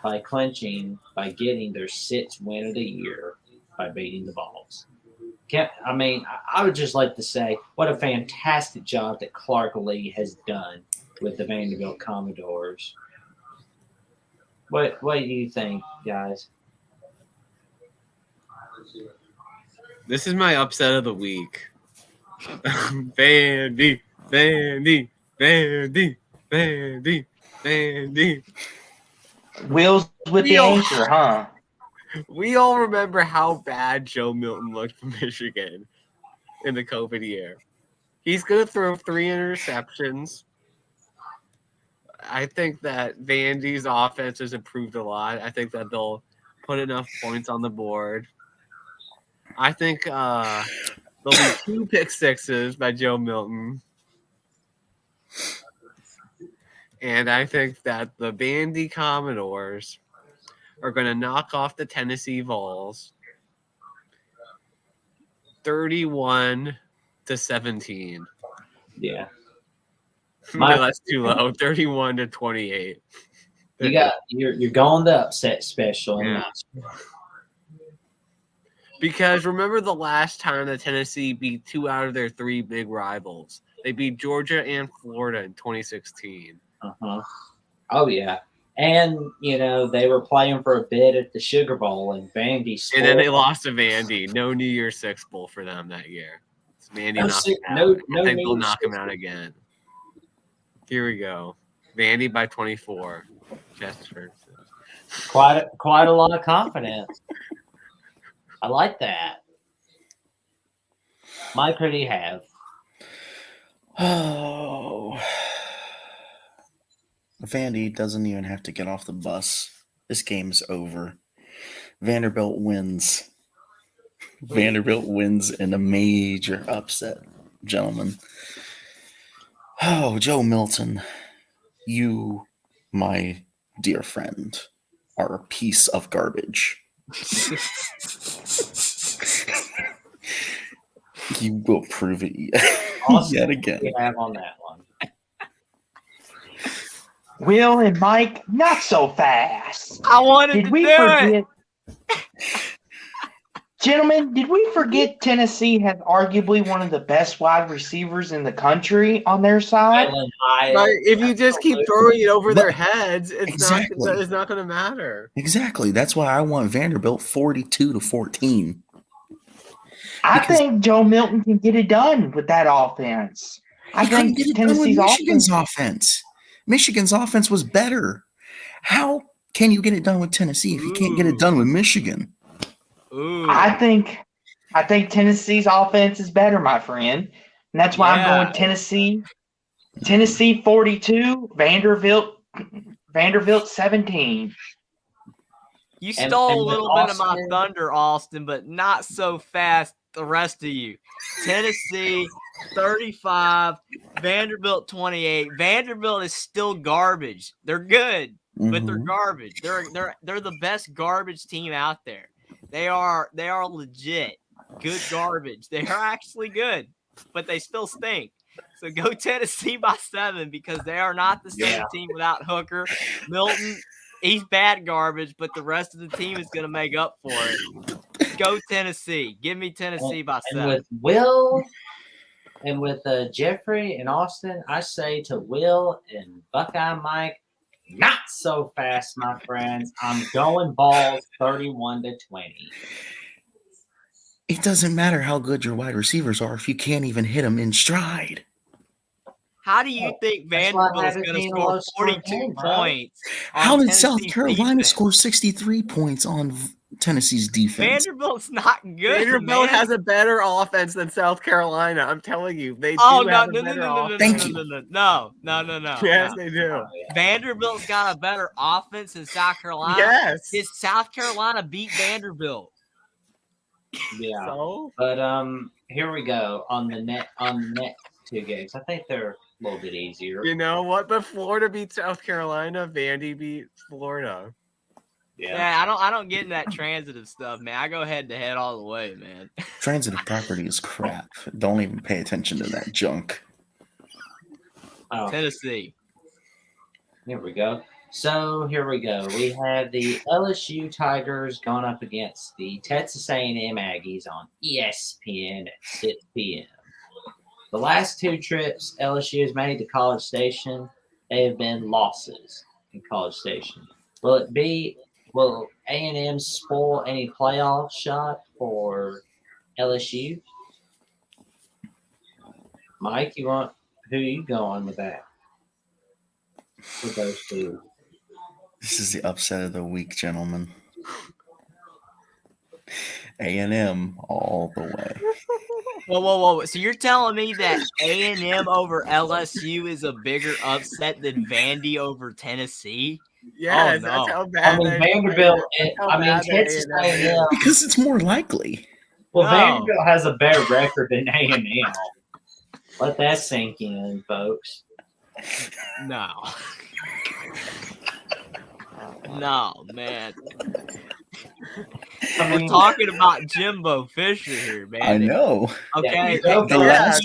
by getting their sixth win of the year by beating the Vols. I would just like to say what a fantastic job that Clark Lee has done with the Vanderbilt Commodores. What do you think, guys? This is my upset of the week. Vandy. Will's with the anchor, huh? We all remember how bad Joe Milton looked for Michigan in the COVID year. He's going to throw 3 interceptions. I think that Vandy's offense has improved a lot. I think that they'll put enough points on the board. I think there'll be 2 pick sixes by Joe Milton. And I think that the Vandy Commodores are going to knock off the Tennessee Vols 31-17. Yeah. No, that's too low. 31-28. You're going the upset special. Yeah. Because remember the last time that Tennessee beat 2 out of their 3 big rivals. They beat Georgia and Florida in 2016. Uh-huh. Oh, yeah. And, they were playing for a bid at the Sugar Bowl, and Vandy scored. And then they lost to Vandy. No New Year's Six Bowl for them that year. Vandy knocked them out. I think they'll knock them out again. Here we go. Vandy by 24. Chester. Quite a lot of confidence. I like that. Mike, who do you have? Oh. Vandy doesn't even have to get off the bus. This game's over. Vanderbilt wins. Vanderbilt wins in a major upset, gentlemen. Oh, Joe Milton, you, my dear friend, are a piece of garbage. You will prove it yet again. You have on that one. Will and Mike, not so fast. I wanted to do it. Gentlemen, did we forget Tennessee has arguably one of the best wide receivers in the country on their side? But if you just keep throwing it over their heads, it's not going to matter. Exactly. That's why I want Vanderbilt 42-14. I think Joe Milton can get it done with that offense. I think Tennessee's offense. Michigan's offense was better. How can you get it done with Tennessee if you can't get it done with Michigan? Ooh. I think Tennessee's offense is better, my friend. And that's why I'm going Tennessee. Tennessee 42, Vanderbilt 17. You stole a little bit of my thunder, Austin, but not so fast the rest of you. Tennessee 35, Vanderbilt 28. Vanderbilt is still garbage. They're good, but they're garbage. They're the best garbage team out there. They are legit good garbage. They are actually good, but they still stink. So go Tennessee by 7 because they are not the same team without Hooker. Milton, he's bad garbage, but the rest of the team is going to make up for it. Go Tennessee. Give me Tennessee by 7. And with Will and with Jeffrey and Austin, I say to Will and Buckeye Mike, not so fast, my friends. I'm going balls 31-20. It doesn't matter how good your wide receivers are if you can't even hit them in stride. How do you think Vanderbilt's going to score 42 points? How did South Carolina score 63 points on Tennessee's defense? Vanderbilt's not good. Vanderbilt has a better offense than South Carolina. I'm telling you, they do have a better offense. Thank you. No. Yes, they do. Vanderbilt's got a better offense than South Carolina. Yes. Did South Carolina beat Vanderbilt? Yeah. So? But here we go on the next 2 games. I think they're a little bit easier. You know what? But Florida beat South Carolina. Vandy beat Florida. Yeah, I don't get in that transitive stuff, man. I go head to head all the way, man. Transitive property is crap. Don't even pay attention to that junk. Tennessee. Here we go. So here we go. We have the LSU Tigers going up against the Texas A&M Aggies on ESPN at 6 p.m. The last 2 trips LSU has made to College Station, they have been losses in College Station. Will A&M spoil any playoff shot for LSU? Mike, who are you going with that? With those 2. This is the upset of the week, gentlemen. A&M all the way. Whoa. So you're telling me that A&M over LSU is a bigger upset than Vandy over Tennessee? Yes, that's how bad. Vanderbilt. Texas A&M. Because it's more likely. Well, Vanderbilt has a better record than A&M. Let that sink in, folks. No. No, man. We're talking about Jimbo Fisher here, man. I know. Okay. He's bad, but the last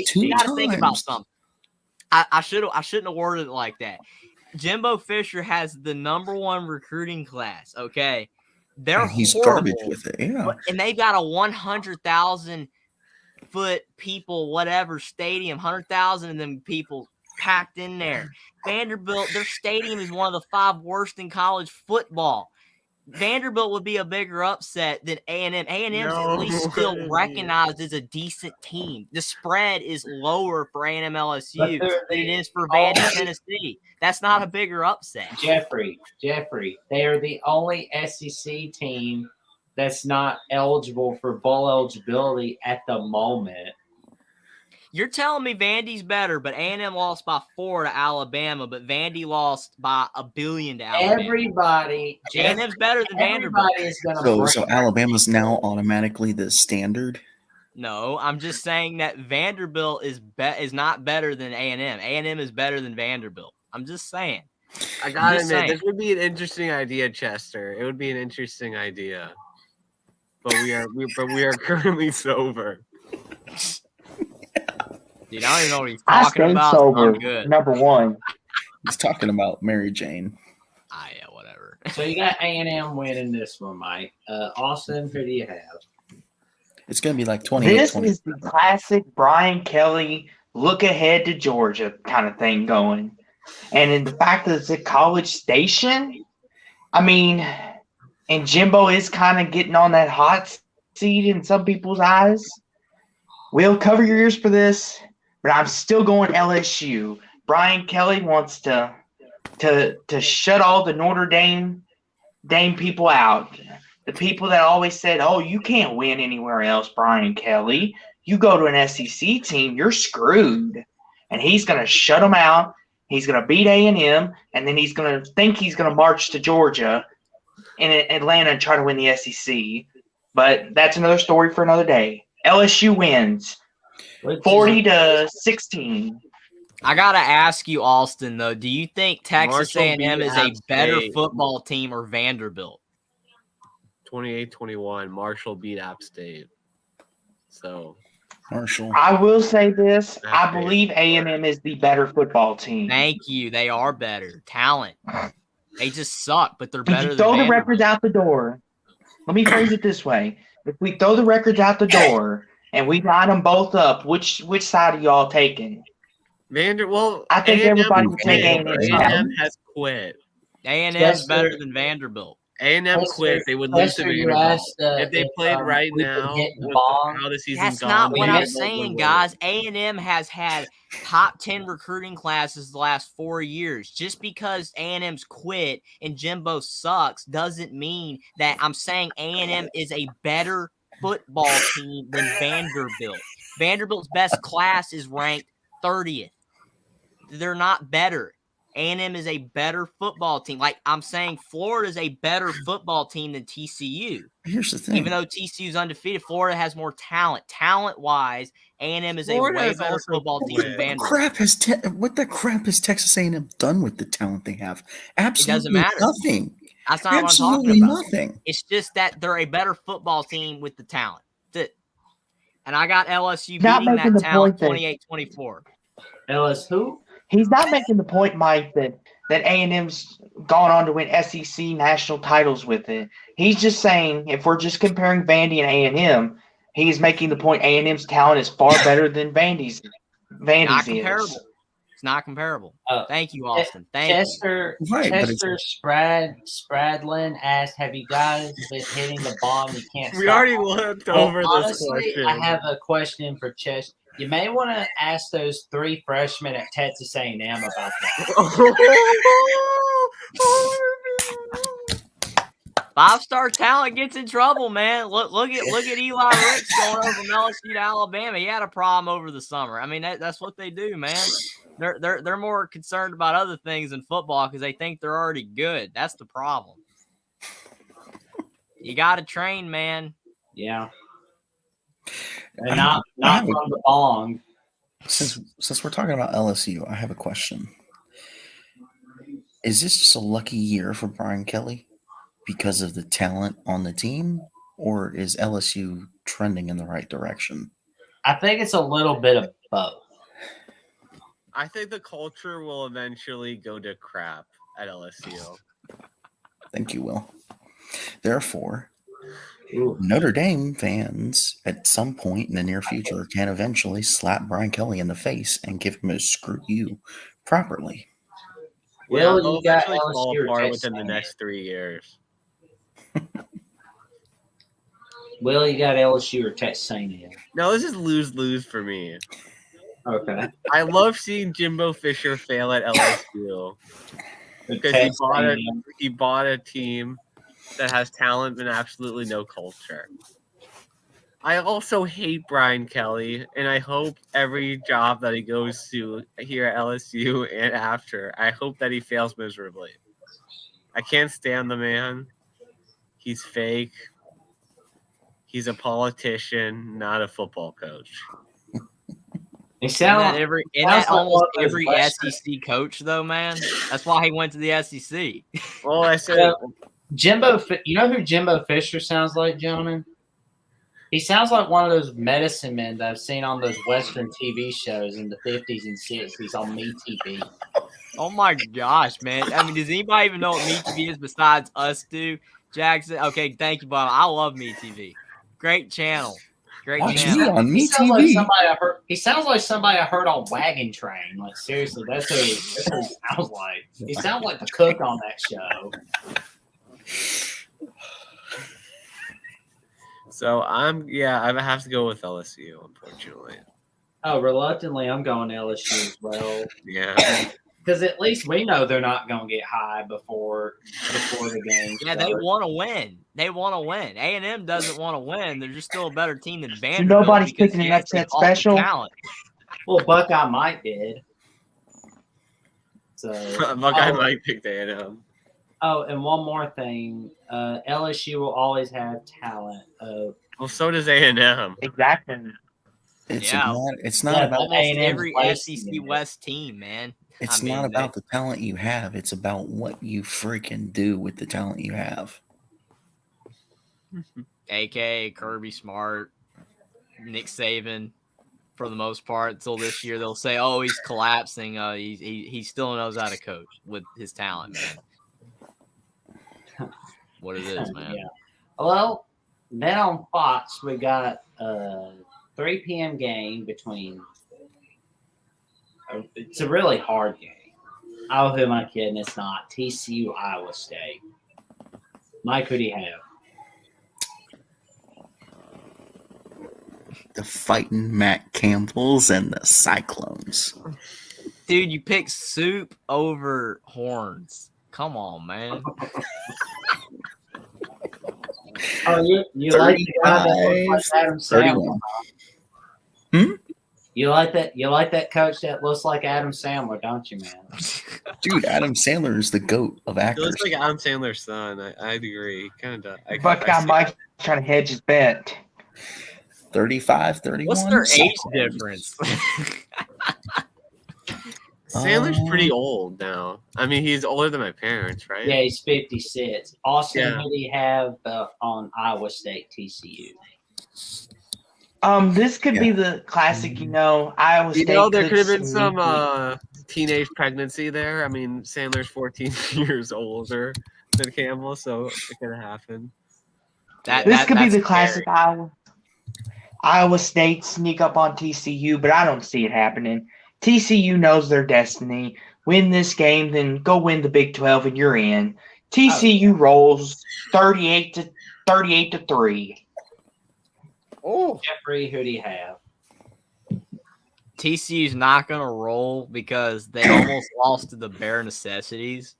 2 you gotta times. think about something. I shouldn't have worded it like that. Jimbo Fisher has the #1 recruiting class. Okay. He's horrible, garbage with it, yeah. And they've got a 100,000 foot people, whatever stadium, 100,000 of them people packed in there. Vanderbilt, their stadium is one of the 5 worst in college football. Vanderbilt would be a bigger upset than A&M. A&M's at least still recognized as a decent team. The spread is lower for A&M LSU than it is for Vandy Tennessee. That's not a bigger upset. Jeffrey, they are the only SEC team that's not eligible for bowl eligibility at the moment. You're telling me Vandy's better, but A&M lost by 4 to Alabama, but Vandy lost by $1 billion to Alabama. A&M's better than Vanderbilt. So Alabama's now automatically the standard? No, I'm just saying that Vanderbilt is not better than A&M. A&M is better than Vanderbilt. I'm just saying. I gotta admit, this would be an interesting idea, Chester. It would be an interesting idea. But we are currently sober. Dude, I don't even know what he's talking about. Sober, I'm good. #1. He's talking about Mary Jane. Yeah, whatever. So you got A&M winning this one, Mike. Austin, who do you have? It's going to be like 28. This is the classic Brian Kelly look ahead to Georgia kind of thing going. And in the fact that it's a College Station, and Jimbo is kind of getting on that hot seat in some people's eyes. We'll cover your ears for this, but I'm still going LSU. Brian Kelly wants to shut all the Notre Dame people out. The people that always said, "Oh, you can't win anywhere else, Brian Kelly. You go to an SEC team, you're screwed." And he's going to shut them out. He's going to beat A&M, and then he's going to think he's going to march to Georgia and Atlanta and try to win the SEC. But that's another story for another day. LSU wins Which is 40-16. I gotta ask you, Austin, though. Do you think Texas Marshall A&M beat is a App better State. football team or Vanderbilt? 28-21. Marshall beat App State. So Marshall. I will say this. App I State. believe A&M is the better football team. Thank you. They are better. Talent. They just suck, but they're If better you than throw the Vanderbilt. records out the door, let me phrase it this way. If we throw the records out the door and we line them both up, which side are y'all taking? Well, I think A&M everybody would take quit. A&M's A&M side. has quit. A&M's better Chester- than Vanderbilt. A&M quit. They would lose to Chester, you Vanderbilt. asked, If they played right we could now hit the with bong. how the season's That's gone, not what I'm Vanderbilt would saying, win. guys. A&M has had top 10 recruiting classes the last 4 years. Just because A&M's quit and Jimbo sucks doesn't mean that I'm saying A&M is a better football team than Vanderbilt. Vanderbilt's best class is ranked 30th. They're not better. A&M is a better football team. Like I'm saying, Florida is a better football team than TCU. Here's the thing. Even though TCU is undefeated, Florida has more talent. Talent-wise, A&M is Florida a way has better also football team quit. than Vanderbilt. What the crap has Texas A&M done with the talent they have? Absolutely matter. nothing. That's not Absolutely what I'm talking about. nothing. It's just that they're a better football team with the talent. That's it. And I got LSU Not beating making that the talent point that 28-24. LS who? he's not making the point, Mike, that A&M's gone on to win SEC national titles with it. He's just saying if we're just comparing Vandy and A&M, he's making the point A&M's talent is far better than Vandy's. Not Is. comparable. It's not comparable. Thank you, Austin. Thank Chester, you. Right, but Chester Spradlin asked, "Have you guys been hitting the bomb? You can't." We stop." already looked over this honestly, question. I have a question for Chester. You may want to ask those 3 freshmen at Texas A&M about that. 5-star talent gets in trouble, man. Look at Eli Ricks going over from LSU to Alabama. He had a problem over the summer. I mean, that's what they do, man. They're more concerned about other things than football because they think they're already good. That's the problem. You got to train, man. Yeah, and not from the bong. Since we're talking about LSU, I have a question. Is this just a lucky year for Brian Kelly because of the talent on the team, or is LSU trending in the right direction? I think it's a little bit of both. I think the culture will eventually go to crap at LSU. Thank you, Will. Therefore, Notre Dame fans at some point in the near future can eventually slap Brian Kelly in the face and give him a screw you properly. Well, Will, they'll you got eventually fall LSU or apart Texas within the A&M? next 3 years. Will, you got LSU or Texas A&M? No, this is lose-lose for me. Okay. I love seeing Jimbo Fisher fail at LSU because Texas he bought a team that has talent and absolutely no culture. I also hate Brian Kelly, and I hope every job that he goes to here at LSU and after, I hope that he fails miserably. I can't stand the man. He's fake. He's a politician, not a football coach. Isn't that almost every Western. SEC coach, though, man? That's why he went to the SEC. Well, I said Jimbo. You know who Jimbo Fisher sounds like, gentlemen? He sounds like one of those medicine men that I've seen on those Western TV shows in the 50s and 60s on MeTV. Oh my gosh, man! I mean, does anybody even know what MeTV is besides us two? Jackson. Okay, thank you, Bob. I love MeTV. Great channel. Great Watch channel. me on He sounds like MeTV. somebody I heard. He sounds like somebody I heard on Wagon Train. Like seriously, that's what he sounds like. He sounds like the cook on that show. so. I have to go with LSU, unfortunately. Oh, reluctantly, I'm going LSU as well. Yeah. Because at least we know they're not going to get high before the game. Yeah, they want to win. They want to win. A&M doesn't want to win. They're just still a better team than Vanderbilt. nobody's because, picking an yes, they upset bought the special? talent. Well, Buckeye Mike did. So Buckeye might pick the A&M. Oh, and one more thing. LSU will always have talent. Well, so does A&M. Exactly. It's Yeah. not. It's not about. Almost A&M's every wasting SEC it. West team, man. It's not about the talent you have. It's about what you freaking do with the talent you have. AKA Kirby Smart, Nick Saban, for the most part, until this year. They'll say, "Oh, he's collapsing. He still knows how to coach with his talent, man." What it is, man. Yeah. Well, then on Fox, we got a 3 p.m. game between. It's a really hard game. Oh, who am I kidding? It's not. TCU, Iowa State. Mike, who do you have? The fighting Matt Campbells and the Cyclones. Dude, you pick soup over horns. Come on, man. Oh, you like the guy that looks like Adam Sandler? 31. You like that? You like that coach that looks like Adam Sandler, don't you, man? Dude, Adam Sandler is the GOAT of He actors. looks like Adam Sandler's son. I agree. Kind of. Buckeye Mike trying to hedge his bet. 35, 31. What's their age Cyclones. difference? Sandler's pretty old now. I mean, he's older than my parents, right? Yeah, he's 56. Austin, Yeah. who do you have on Iowa State TCU? This could be the classic, Iowa State. There could have been sneak some teenage pregnancy there. I mean, Sandler's 14 years older than Campbell, so it could have happened. This could be that's the classic scary. Iowa State sneak up on TCU, but I don't see it happening. TCU knows their destiny. Win this game, then go win the Big 12, and you're in. TCU rolls 38 to 3. Oh, Jeffrey, who do you have? TCU's not going to roll because they almost lost to the bare necessities.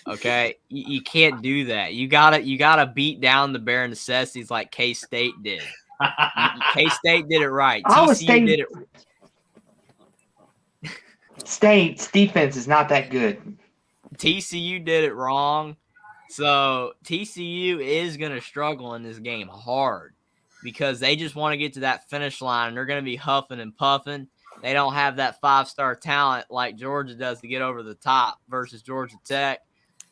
Okay, you can't do that. You gotta beat down the bare necessities like K-State did. K-State did it right. Iowa TCU did it. State's defense is not that good. TCU did it wrong. So TCU is going to struggle in this game hard because they just want to get to that finish line and they're going to be huffing and puffing. They don't have that 5-star talent like Georgia does to get over the top versus Georgia Tech.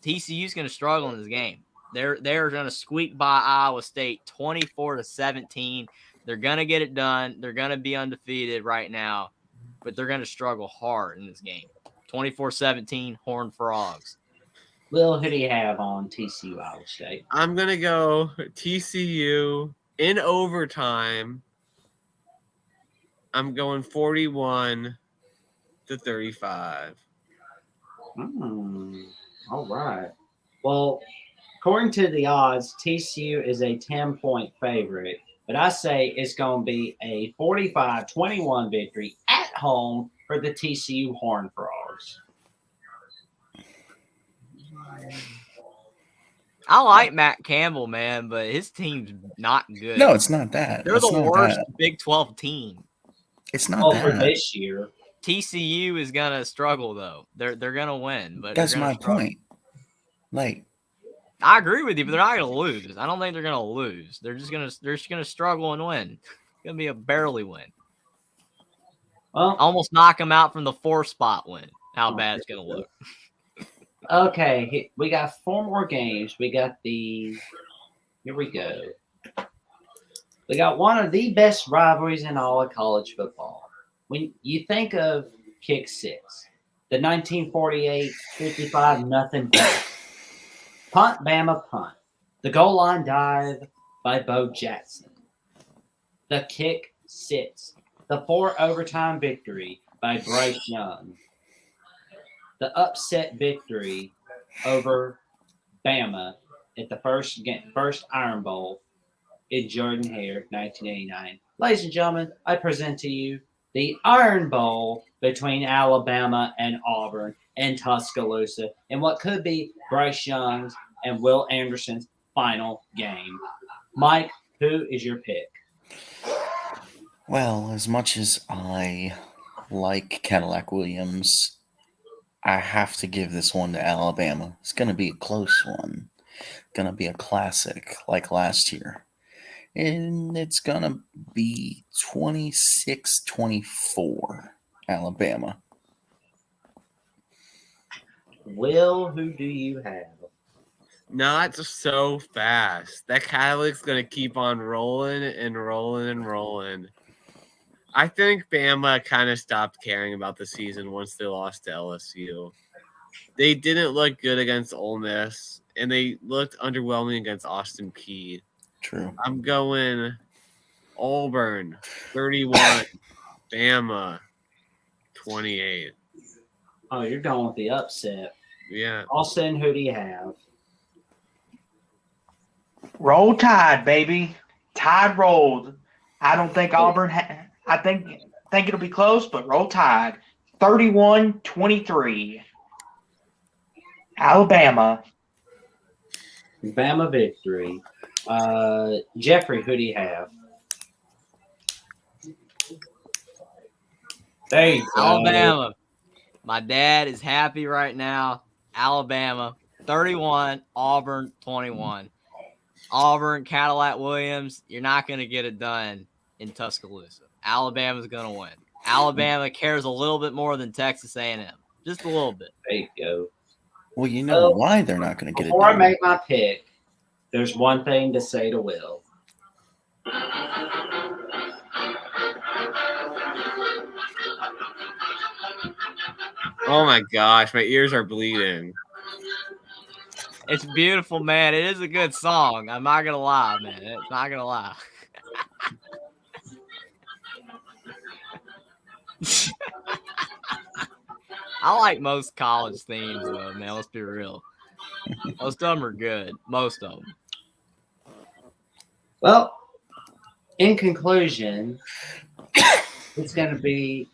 TCU's going to struggle in this game. They're going to squeak by Iowa State 24-17. They're going to get it done. They're going to be undefeated right now, but they're going to struggle hard in this game. 24-17, Horned Frogs. Lil, who do you have on TCU Iowa State? I'm going to go TCU in overtime. I'm going 41-35. All right. Well, according to the odds, TCU is a 10-point favorite, but I say it's going to be a 45-21 victory at home for the TCU Horned Frogs. I like Matt Campbell, man, but his team's not good. No, it's not that. They're It's the not worst that. Big 12 team. It's not For that. this year. TCU is gonna struggle though. They're gonna win, but That's they're gonna my struggle. point. Like, I agree with you, but they're not gonna lose. I don't think they're gonna lose. They're just gonna struggle and win. It's gonna be a barely win. Well, Almost knock them out from the 4 spot win. How bad it's gonna look. okay, we got 4 more games. We got here we go. We got one of the best rivalries in all of college football. When you think of Kick 6, the 1948 55-0 punt, Bama punt, the goal line dive by Bo Jackson, the Kick 6, the 4 overtime victory by Bryce Young, the upset victory over Bama at the first Iron Bowl in Jordan Hare, 1989. Ladies and gentlemen, I present to you the Iron Bowl between Alabama and Auburn in Tuscaloosa in what could be Bryce Young's and Will Anderson's final game. Mike, who is your pick? well, as much as I like Cadillac Williams, I have to give this one to Alabama. It's going to be a close one. Going to be a classic like last year. And it's going to be 26-24, Alabama. Will, who do you have? Not so fast. That Catholic's going to keep on rolling and rolling and rolling. I think Bama kind of stopped caring about the season once they lost to LSU. They didn't look good against Ole Miss, and they looked underwhelming against Austin Peay. True. I'm going Auburn 31, Bama 28. Oh, you're going with the upset. Yeah. Austin, who do you have? Roll Tide, baby. Tide rolled. I don't think Auburn. I think it'll be close, but Roll Tide. 31-23. Alabama. Bama victory. Jeffrey, who do you have? There you go. Alabama. My dad is happy right now. Alabama 31, Auburn 21. Auburn, Cadillac Williams, you're not going to get it done in Tuscaloosa. Alabama's going to win. Alabama cares a little bit more than Texas A&M. Just a little bit. There you go. Well, you know why they're not going to get it Before I done. make my pick, there's one thing to say to Will. Oh my gosh, my ears are bleeding. It's beautiful, man. It is a good song. I'm not going to lie, man. It's not going to lie. I like most college themes, though, man. Let's be real. Most of them are good. Most of them. Well, in conclusion, it's going to be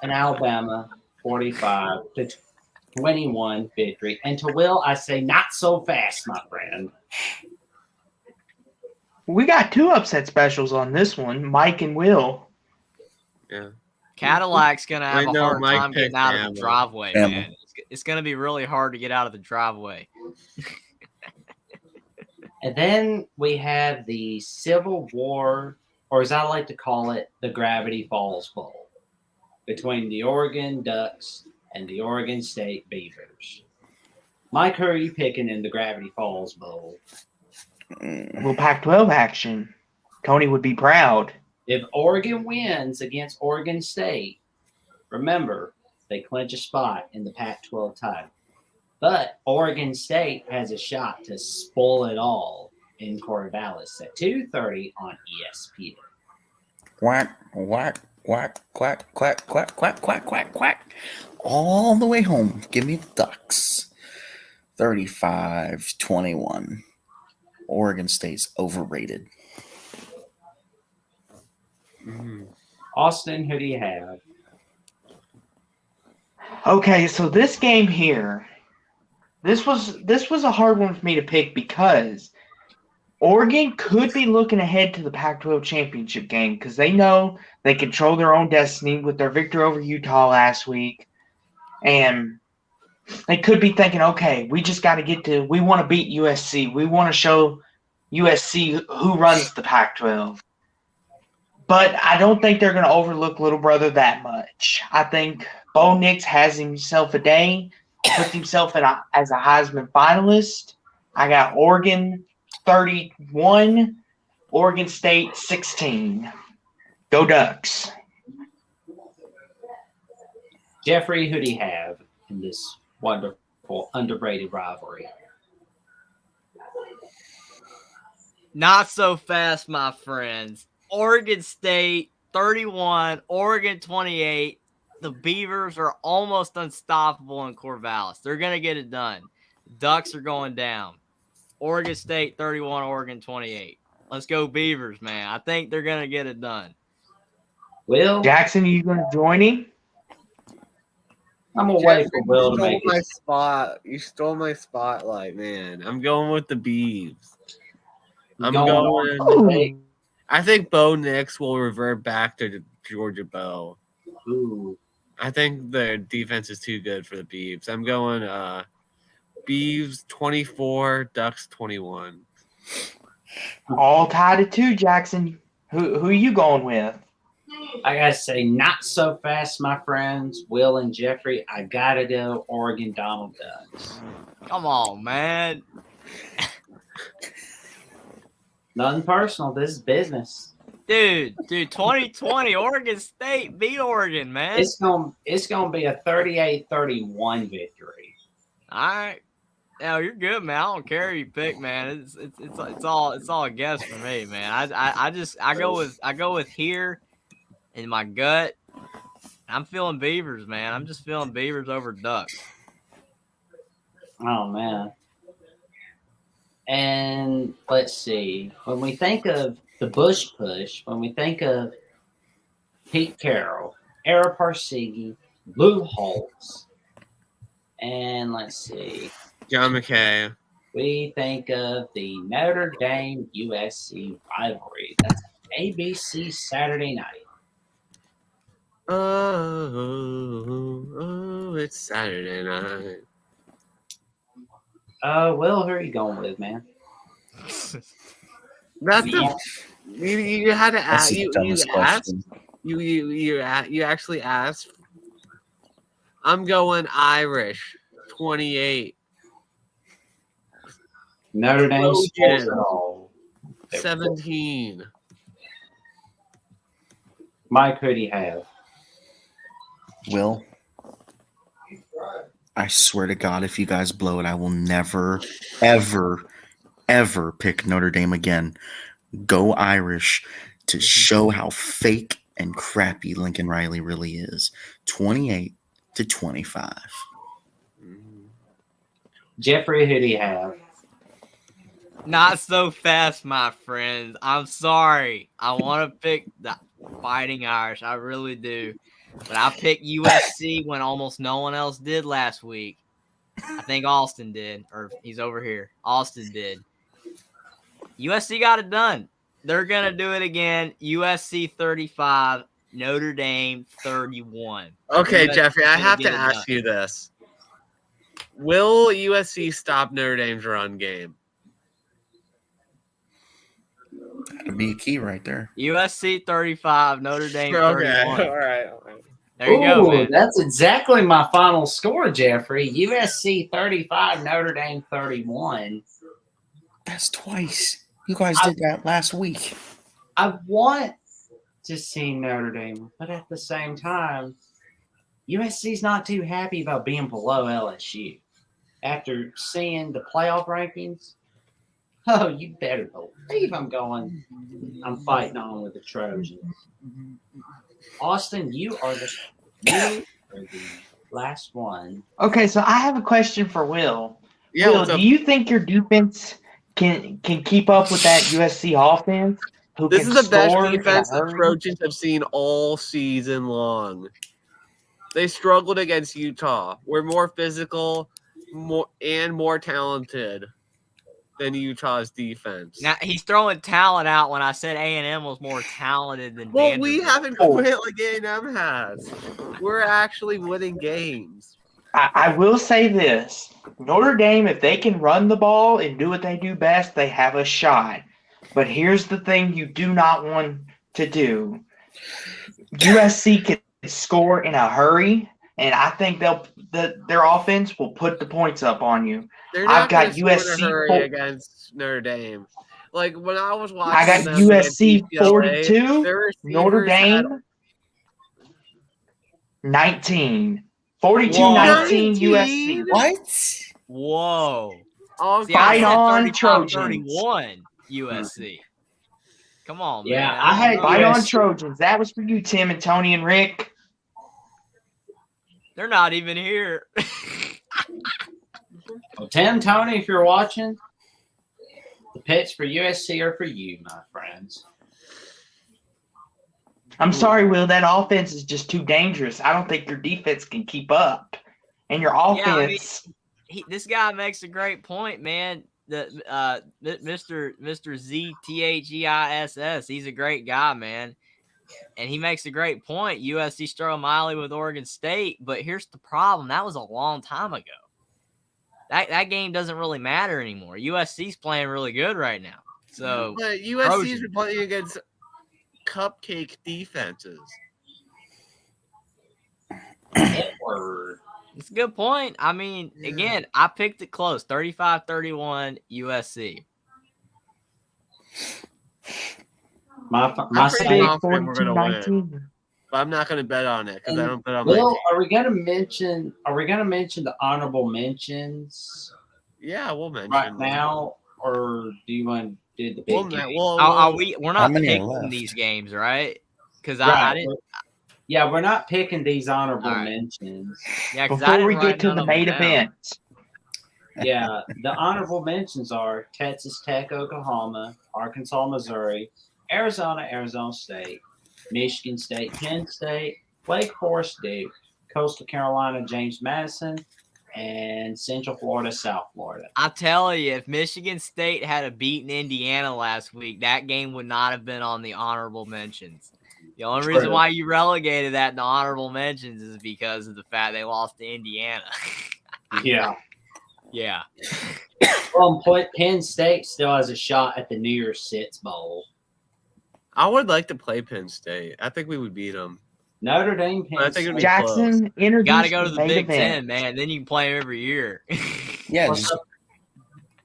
an Alabama 45-21 victory. And to Will, I say not so fast, my friend. We got two upset specials on this one, Mike and Will. Yeah. Cadillac's going to have a hard Mike time getting picked out of the Bama. driveway, Bama. man. It's going to be really hard to get out of the driveway. And then we have the Civil War, or as I like to call it, the Gravity Falls Bowl, between the Oregon Ducks and the Oregon State Beavers. Mike, who are you picking in the Gravity Falls Bowl? Little Pac-12 action. Tony would be proud. If Oregon wins against Oregon State, remember, they clinch a spot in the Pac-12 title. But Oregon State has a shot to spoil it all in Corvallis at 2:30 on ESPN. Quack, quack, quack, quack, quack, quack, quack, quack, quack, quack. All the way home. Give me the Ducks. 35-21. Oregon State's overrated. Austin, who do you have? Okay, so this game here, this was a hard one for me to pick because Oregon could be looking ahead to the Pac-12 championship game because they know they control their own destiny with their victory over Utah last week, and they could be thinking, okay, we just got to we want to beat USC. We want to show USC who runs the Pac-12. But I don't think they're going to overlook little brother that much. I think Bo Nix has himself a day, puts himself as a Heisman finalist. I got Oregon 31, Oregon State 16. Go Ducks. Jeffrey, who do you have in this wonderful, underrated rivalry? Not so fast, my friends. Oregon State 31, Oregon 28. The Beavers are almost unstoppable in Corvallis. They're going to get it done. Ducks are going down. Oregon State 31, Oregon 28. Let's go Beavers, man. I think they're going to get it done. Will? Jackson, are you going to join him? I'm going to wait for Will to make my it. spot. You stole my spotlight, man. I'm going with the Beavs. I'm Going going. on. I think Bo Nix will revert back to Georgia Bo. Ooh. I think their defense is too good for the Beavs. I'm going Beavs 24, Ducks 21. All tied at 2, Jackson. Who are you going with? I gotta say, not so fast, my friends. Will and Jeffrey. I gotta go Oregon Donald Ducks. Come on, man. Nothing personal. This is business. Dude, 2020, Oregon State beat Oregon, man. It's gonna be a 38-31 victory. All right. No, you're good, man. I don't care who you pick, man. It's all a guess for me, man. I go with here in my gut. I'm feeling Beavers, man. I'm just feeling Beavers over Ducks. Oh man. And let's see. When we think of the Bush Push, when we think of Pete Carroll, Ara Parseghi, Lou Holtz, and let's see, John McKay. we think of the Notre Dame USC rivalry. That's ABC Saturday night. Oh, it's Saturday night. Will, who are you going with, man? That's Yeah. you had to That's ask. the You dumbest asked. question. You actually asked. I'm going Irish. 28. Notre Dame Trojans. scores it all. 17. Mike, who do you have? Will, I swear to God, if you guys blow it, I will never, ever, ever pick Notre Dame again. Go Irish to show how fake and crappy Lincoln Riley really is. 28-25. Jeffrey, who do you have? Not so fast, my friends. I'm sorry. I want to pick the Fighting Irish. I really do. But I picked USC when almost no one else did last week. I think Austin did, or he's over here. Austin did. USC got it done. They're going to do it again. USC 35, Notre Dame 31. Okay, USC Jeffrey, I gonna have get to it ask done. you this. Will USC stop Notre Dame's run game? That'd be a key right there. USC 35, Notre Dame Okay, 31. all right. There you go, Ooh, man. that's exactly my final score, Jeffrey. USC 35, Notre Dame 31. That's twice. You guys did that last week. I want to see Notre Dame, but at the same time, USC's not too happy about being below LSU. After seeing the playoff rankings, oh, you better believe I'm fighting on with the Trojans. Austin, you are the last one. Okay, so I have a question for Will. Yeah, Will, what's up? do you think your defense can keep up with that USC offense? Who This can is the best score in a defense the hurry? Trojans have seen all season long. They struggled against Utah. We're more physical, more talented than Utah's defense. Now he's throwing talent out when I said A&M was more talented than Well, Vanderbilt. we haven't quit like A&M has. We're actually winning games. I will say this. Notre Dame, if they can run the ball and do what they do best, they have a shot. But here's the thing you do not want to do. USC can score in a hurry, and I think their offense will put the points up on you. They're not I've got gonna score in USC a hurry full- against Notre Dame. Like when I was watching, I got them USC against UCLA, 42, their Notre receivers had- Dame 19. 42-19 USC. What? Whoa. all See, I Fight said on, 35, Trojans. 31 USC. Come on, Yeah, man. I had Fight on, USC. Trojans. That was for you, Tim and Tony and Rick. They're not even here. Well, Tim, Tony, if you're watching, the picks for USC are for you, my friends. I'm sorry, Will. That offense is just too dangerous. I don't think your defense can keep up. And your Yeah, I mean, offense, this guy makes a great point, man. The Mr. ZTHEISS, he's a great guy, man. And he makes a great point. USC struggled mildly with Oregon State, but here's the problem. That was a long time ago. That game doesn't really matter anymore. USC's playing really good right now. So, But USC's been playing against cupcake defenses. Word. it's a good point. I mean, again, I picked it close, 35-31 USC. My I'm pretty side. confident we're gonna win, 42-19. but I'm not gonna bet on it because I don't bet on Will, my team. are we gonna mention the honorable mentions Yeah, we'll mention right them. now, or do you want to do the big game? We're not many are picking left? these games, right? Because Right. I didn't. Yeah, we're not picking these honorable All right. mentions. Yeah, because I Before didn't we write get to none the of them main down. event, Yeah, the honorable mentions are Texas Tech, Oklahoma, Arkansas, Missouri, Arizona State, Michigan State, Penn State, Wake Forest, Duke, Coastal Carolina, James Madison, and Central Florida, South Florida. I tell you, if Michigan State had beaten Indiana last week, that game would not have been on the honorable mentions. The only reason why you relegated that in the honorable mentions is because of the fact they lost to Indiana. Yeah. Yeah. Well, Penn State still has a shot at the New Year's Six Bowl. I would like to play Penn State. I think we would beat them. Notre Dame, Penn I think it'd be State. close. Jackson You introduced got to go to the the main Big event. Ten, man. Then you can play them every year. Yeah, What's up?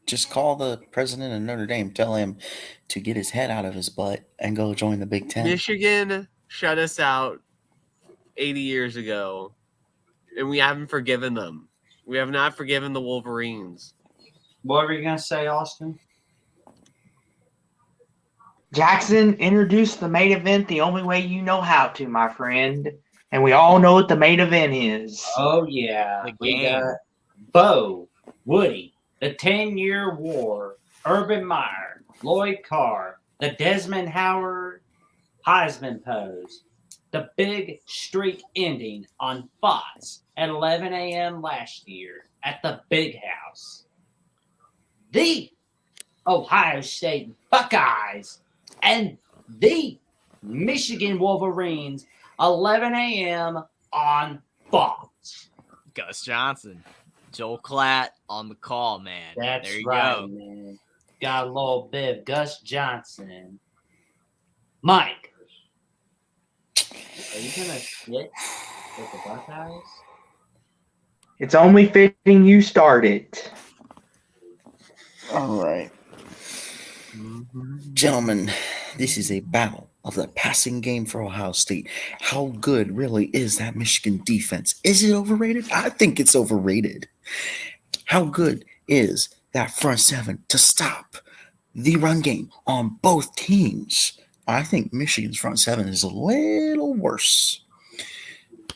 just call the president of Notre Dame, tell him to get his head out of his butt and go join the Big Ten. Michigan shut us out 80 years ago, and we haven't forgiven them. We have not forgiven the Wolverines. What were you going to say, Austin? Jackson introduced the main event the only way you know how to, my friend. And we all know what the main event is. Oh, yeah. The We game. got Bo, Woody, the 10-Year War, Urban Meyer, Lloyd Carr, the Desmond Howard Heisman pose, the big streak ending on Fox at 11 a.m. last year at the Big House, the Ohio State Buckeyes, and the Michigan Wolverines, 11 a.m. on Fox. Gus Johnson. Joel Klatt on the call, man. That's there you right, go. man. Got a little bit of Gus Johnson. Mike, are you gonna sit with the Buckeyes? It's only fitting you started. All right. Gentlemen, this is a battle of the passing game for Ohio State. How good really is that Michigan defense? Is it overrated? I think it's overrated. How good is that front seven to stop the run game on both teams? I think Michigan's front seven is a little worse.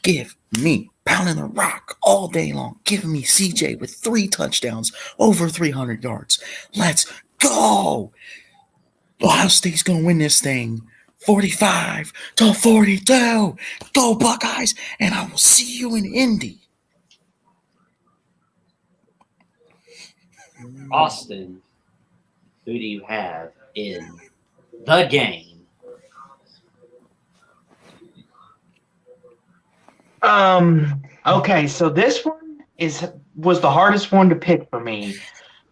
Give me pounding the rock all day long. Give me CJ with 3 touchdowns, over 300 yards. Let's go. Ohio State's going to win this thing 45-42. Go Buckeyes, and I will see you in Indy. Austin, who do you have in the game? Okay, so this one was the hardest one to pick for me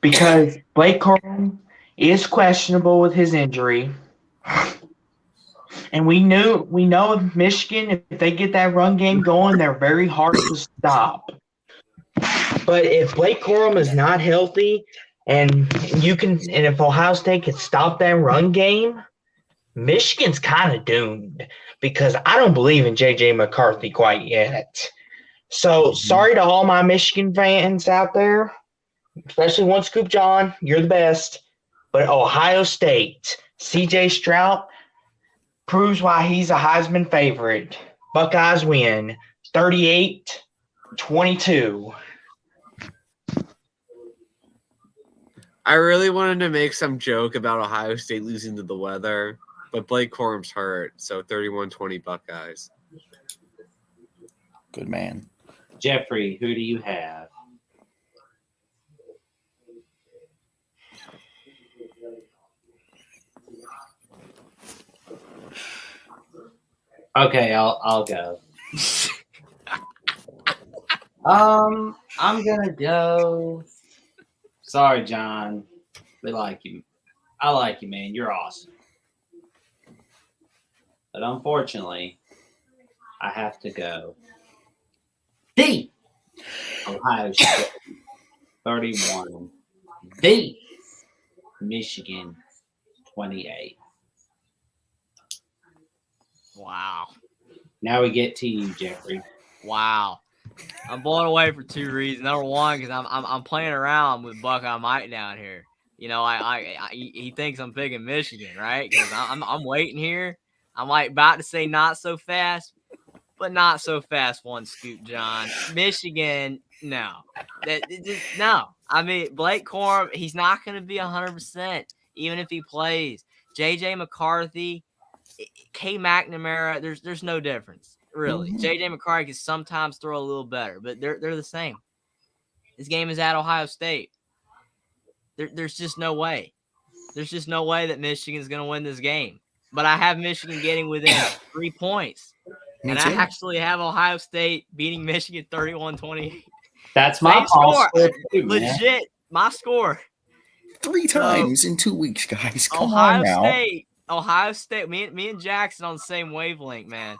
because Blake Corum is questionable with his injury. And we know if Michigan, if they get that run game going, they're very hard to stop. But if Blake Corum is not healthy and if Ohio State can stop that run game, Michigan's kind of doomed because I don't believe in J.J. McCarthy quite yet. So sorry to all my Michigan fans out there, especially One Scoop John, you're the best. But Ohio State, C.J. Stroud proves why he's a Heisman favorite. Buckeyes win 38-22. I really wanted to make some joke about Ohio State losing to the weather, but Blake Corum's hurt, so 31-20 Buckeyes. Good man. Jeffrey, who do you have? Okay, I'll go. I'm gonna go. Sorry, John. We like you. I like you, man. You're awesome. But unfortunately, I have to go. The Ohio State 31. The Michigan 28. Wow. Now we get to you, Jeffrey. Wow. I'm blown away for two reasons. Number one, because I'm playing around with Buckeye Mike down here. You know, he thinks I'm picking Michigan, right? Because I'm waiting here. I'm like about to say not so fast, but not so fast. One scoop, John. Michigan, no, no. I mean, Blake Corum, he's not going to be 100%, even if he plays. JJ McCarthy, K McNamara, there's no difference. Really. Mhm. JJ McCarthy can sometimes throw a little better, but they're the same. This game is at Ohio State. There's just no way. There's just no way that Michigan's going to win this game. But I have Michigan getting within 3 points. Me And too. I actually have Ohio State beating Michigan 31-28. That's my Same score. too, man. Legit, my score. 3 times in 2 weeks, guys. Come Ohio on now. State. Me and Jackson on the same wavelength, man.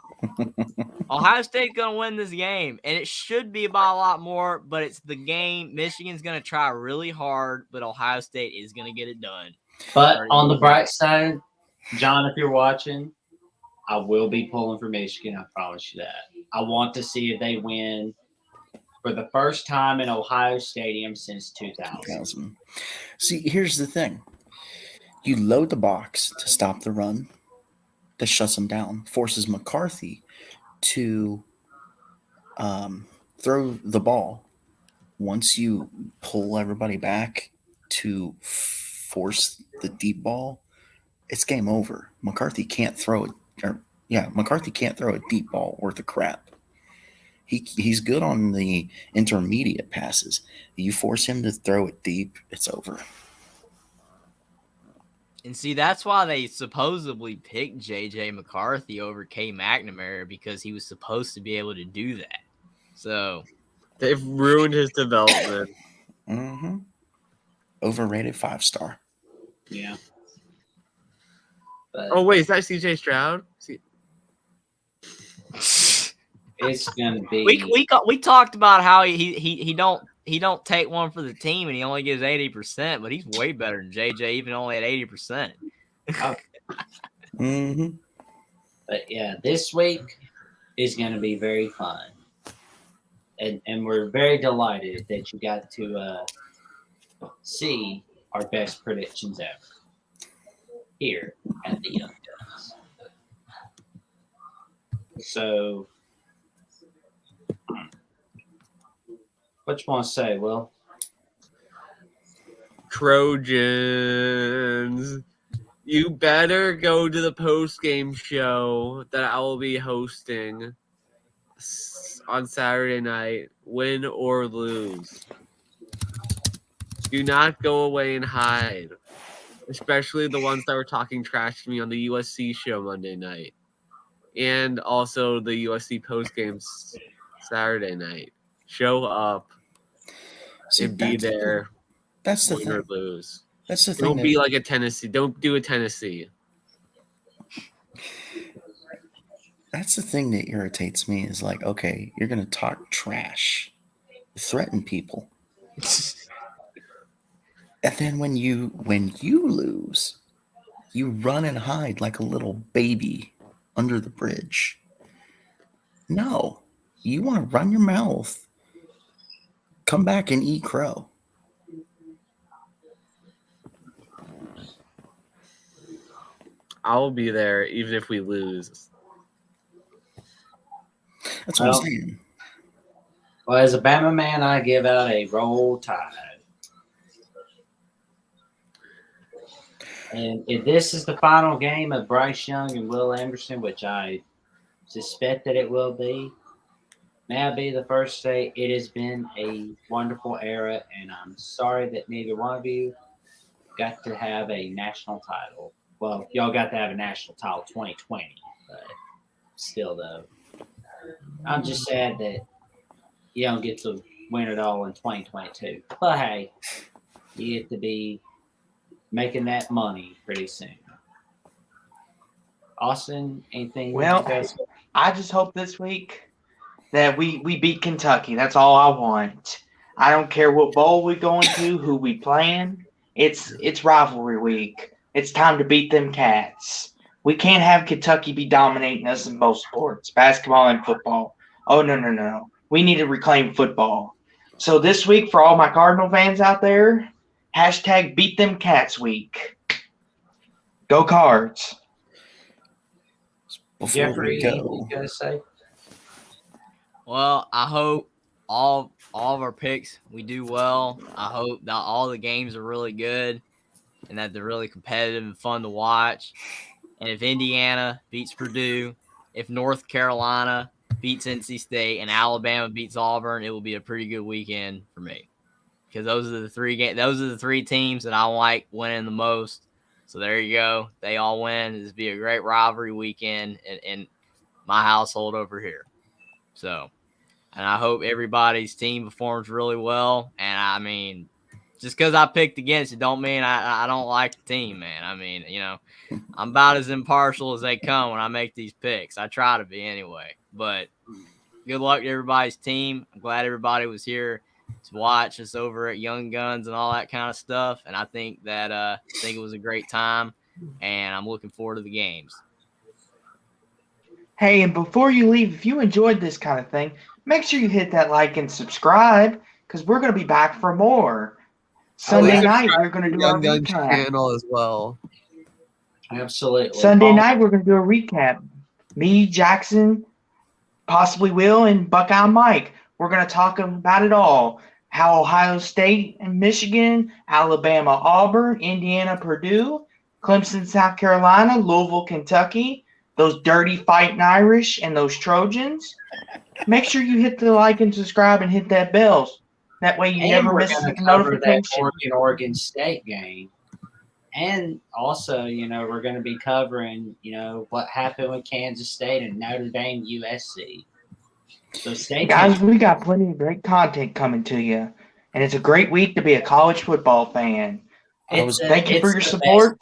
Ohio State's going to win this game, and it should be by a lot more, but it's the game. Michigan's going to try really hard, but Ohio State is going to get it done. But on the bright side, John, if you're watching, I will be pulling for Michigan. I promise you that. I want to see if they win for the first time in Ohio Stadium since 2000. See, here's the thing. You load the box to stop the run. That shuts them down. Forces McCarthy to throw the ball. Once you pull everybody back to force the deep ball, it's game over. McCarthy can't throw it. McCarthy can't throw a deep ball worth of crap. He's good on the intermediate passes. You force him to throw it deep, it's over. And see, that's why they supposedly picked J.J. McCarthy over K. McNamara, because he was supposed to be able to do that. So they've ruined his development. Mm-hmm. Overrated 5-star. Yeah. But oh wait, is that C.J. Stroud? it's gonna be. We talked about how he don't take one for the team and he only gives 80%, but he's way better than JJ, even only at 80%. Mm-hmm. But yeah, this week is gonna be very fun, and we're very delighted that you got to see our best predictions ever here at the Young Guns. So, what you want to say, Will? Trojans, you better go to the post-game show that I will be hosting on Saturday night, win or lose. Do not go away and hide, especially the ones that were talking trash to me on the USC show Monday night, and also the USC post-game Saturday night. Show up and be there. That's the win thing. or lose. That's the thing. Don't be like a Tennessee. Don't do a Tennessee. That's the thing that irritates me is like, okay, you're going to talk trash, threaten people. And then when you lose, you run and hide like a little baby under the bridge. No, you want to run your mouth. Come back and eat crow. I'll be there even if we lose. That's what I'm saying. Well, as a Bama man, I give out a Roll Tide. And if this is the final game of Bryce Young and Will Anderson, which I suspect that it will be, may I be the first to say it has been a wonderful era, and I'm sorry that neither one of you got to have a national title. Well, y'all got to have a national title 2020, but still, though, I'm just sad that you don't get to win it all in 2022. But hey, you get to be making that money pretty soon. Austin, anything? Well, you guys? I just hope this week that we beat Kentucky. That's all I want. I don't care what bowl we're going to, who we playing. It's rivalry week. It's time to beat them cats. We can't have Kentucky be dominating us in both sports, basketball and football. Oh no. We need to reclaim football. So this week, for all my Cardinal fans out there, hashtag beat them cats week. Go Cards. Before Jeffrey, we anything go, you gotta say? Well, I hope all of our picks we do well. I hope that all the games are really good and that they're really competitive and fun to watch. And if Indiana beats Purdue, if North Carolina beats NC State, and Alabama beats Auburn, it will be a pretty good weekend for me. Because those are the three teams that I like winning the most. So there you go. They all win. This will be a great rivalry weekend in my household over here. So, and I hope everybody's team performs really well. And I mean, just because I picked against it don't mean I don't like the team, man. I mean, I'm about as impartial as they come when I make these picks. I try to be anyway. But good luck to everybody's team. I'm glad everybody was here to watch us over at Young Guns and all that kind of stuff. And I think it was a great time, and I'm looking forward to the games. Hey, and before you leave, if you enjoyed this kind of thing, make sure you hit that like and subscribe because we're going to be back for more. Sunday night, we're going to do our Young Guns recap. channel as well. Absolutely. Sunday night, we're going to do a recap. Me, Jackson, possibly Will, and Buckeye Mike. We're going to talk about it all. How Ohio State and Michigan, Alabama, Auburn, Indiana, Purdue, Clemson, South Carolina, Louisville, Kentucky, those dirty fighting Irish and those Trojans. Make sure you hit the like and subscribe and hit that bell. That way you And never we're miss gonna a cover that notification. Oregon State game. And also, we're going to be covering, what happened with Kansas State and Notre Dame USC. So stay tuned. Guys, we got plenty of great content coming to you. And it's a great week to be a college football fan. Thank you for your support.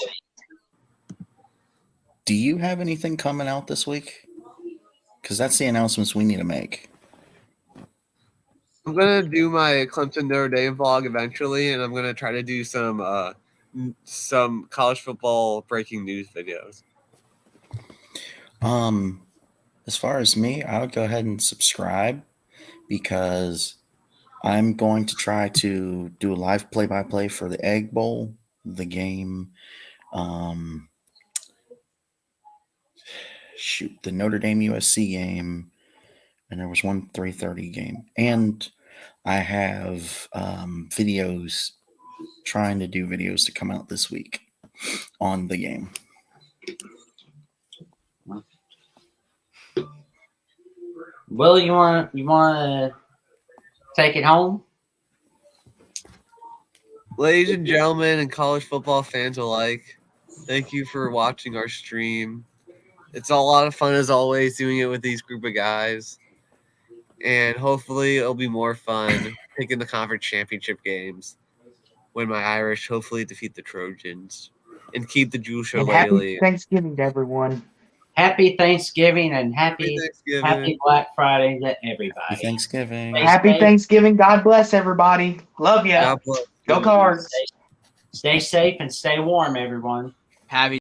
do you have anything coming out this week? Because that's the announcements we need to make. I'm gonna do my Clemson Notre Dame vlog eventually, and I'm gonna try to do some college football breaking news videos. As far as me, I would go ahead and subscribe because I'm going to try to do a live play-by-play for the Egg Bowl, the game, the Notre Dame USC game, and there was one 3:30 game. And I have videos, trying to do videos to come out this week on the game. Will, you want to take it home? Ladies and gentlemen, and college football fans alike, thank you for watching our stream. It's a lot of fun as always doing it with these group of guys, and hopefully it'll be more fun picking the conference championship games when my Irish hopefully defeat the Trojans and keep the Jew And happy Shillelagh. Thanksgiving to everyone. Happy Thanksgiving and happy Thanksgiving. Black Friday to everybody. Happy Thanksgiving. Happy Thanksgiving. God bless everybody. Love ya. God bless. Go Cards. Stay safe and stay warm, everyone. Happy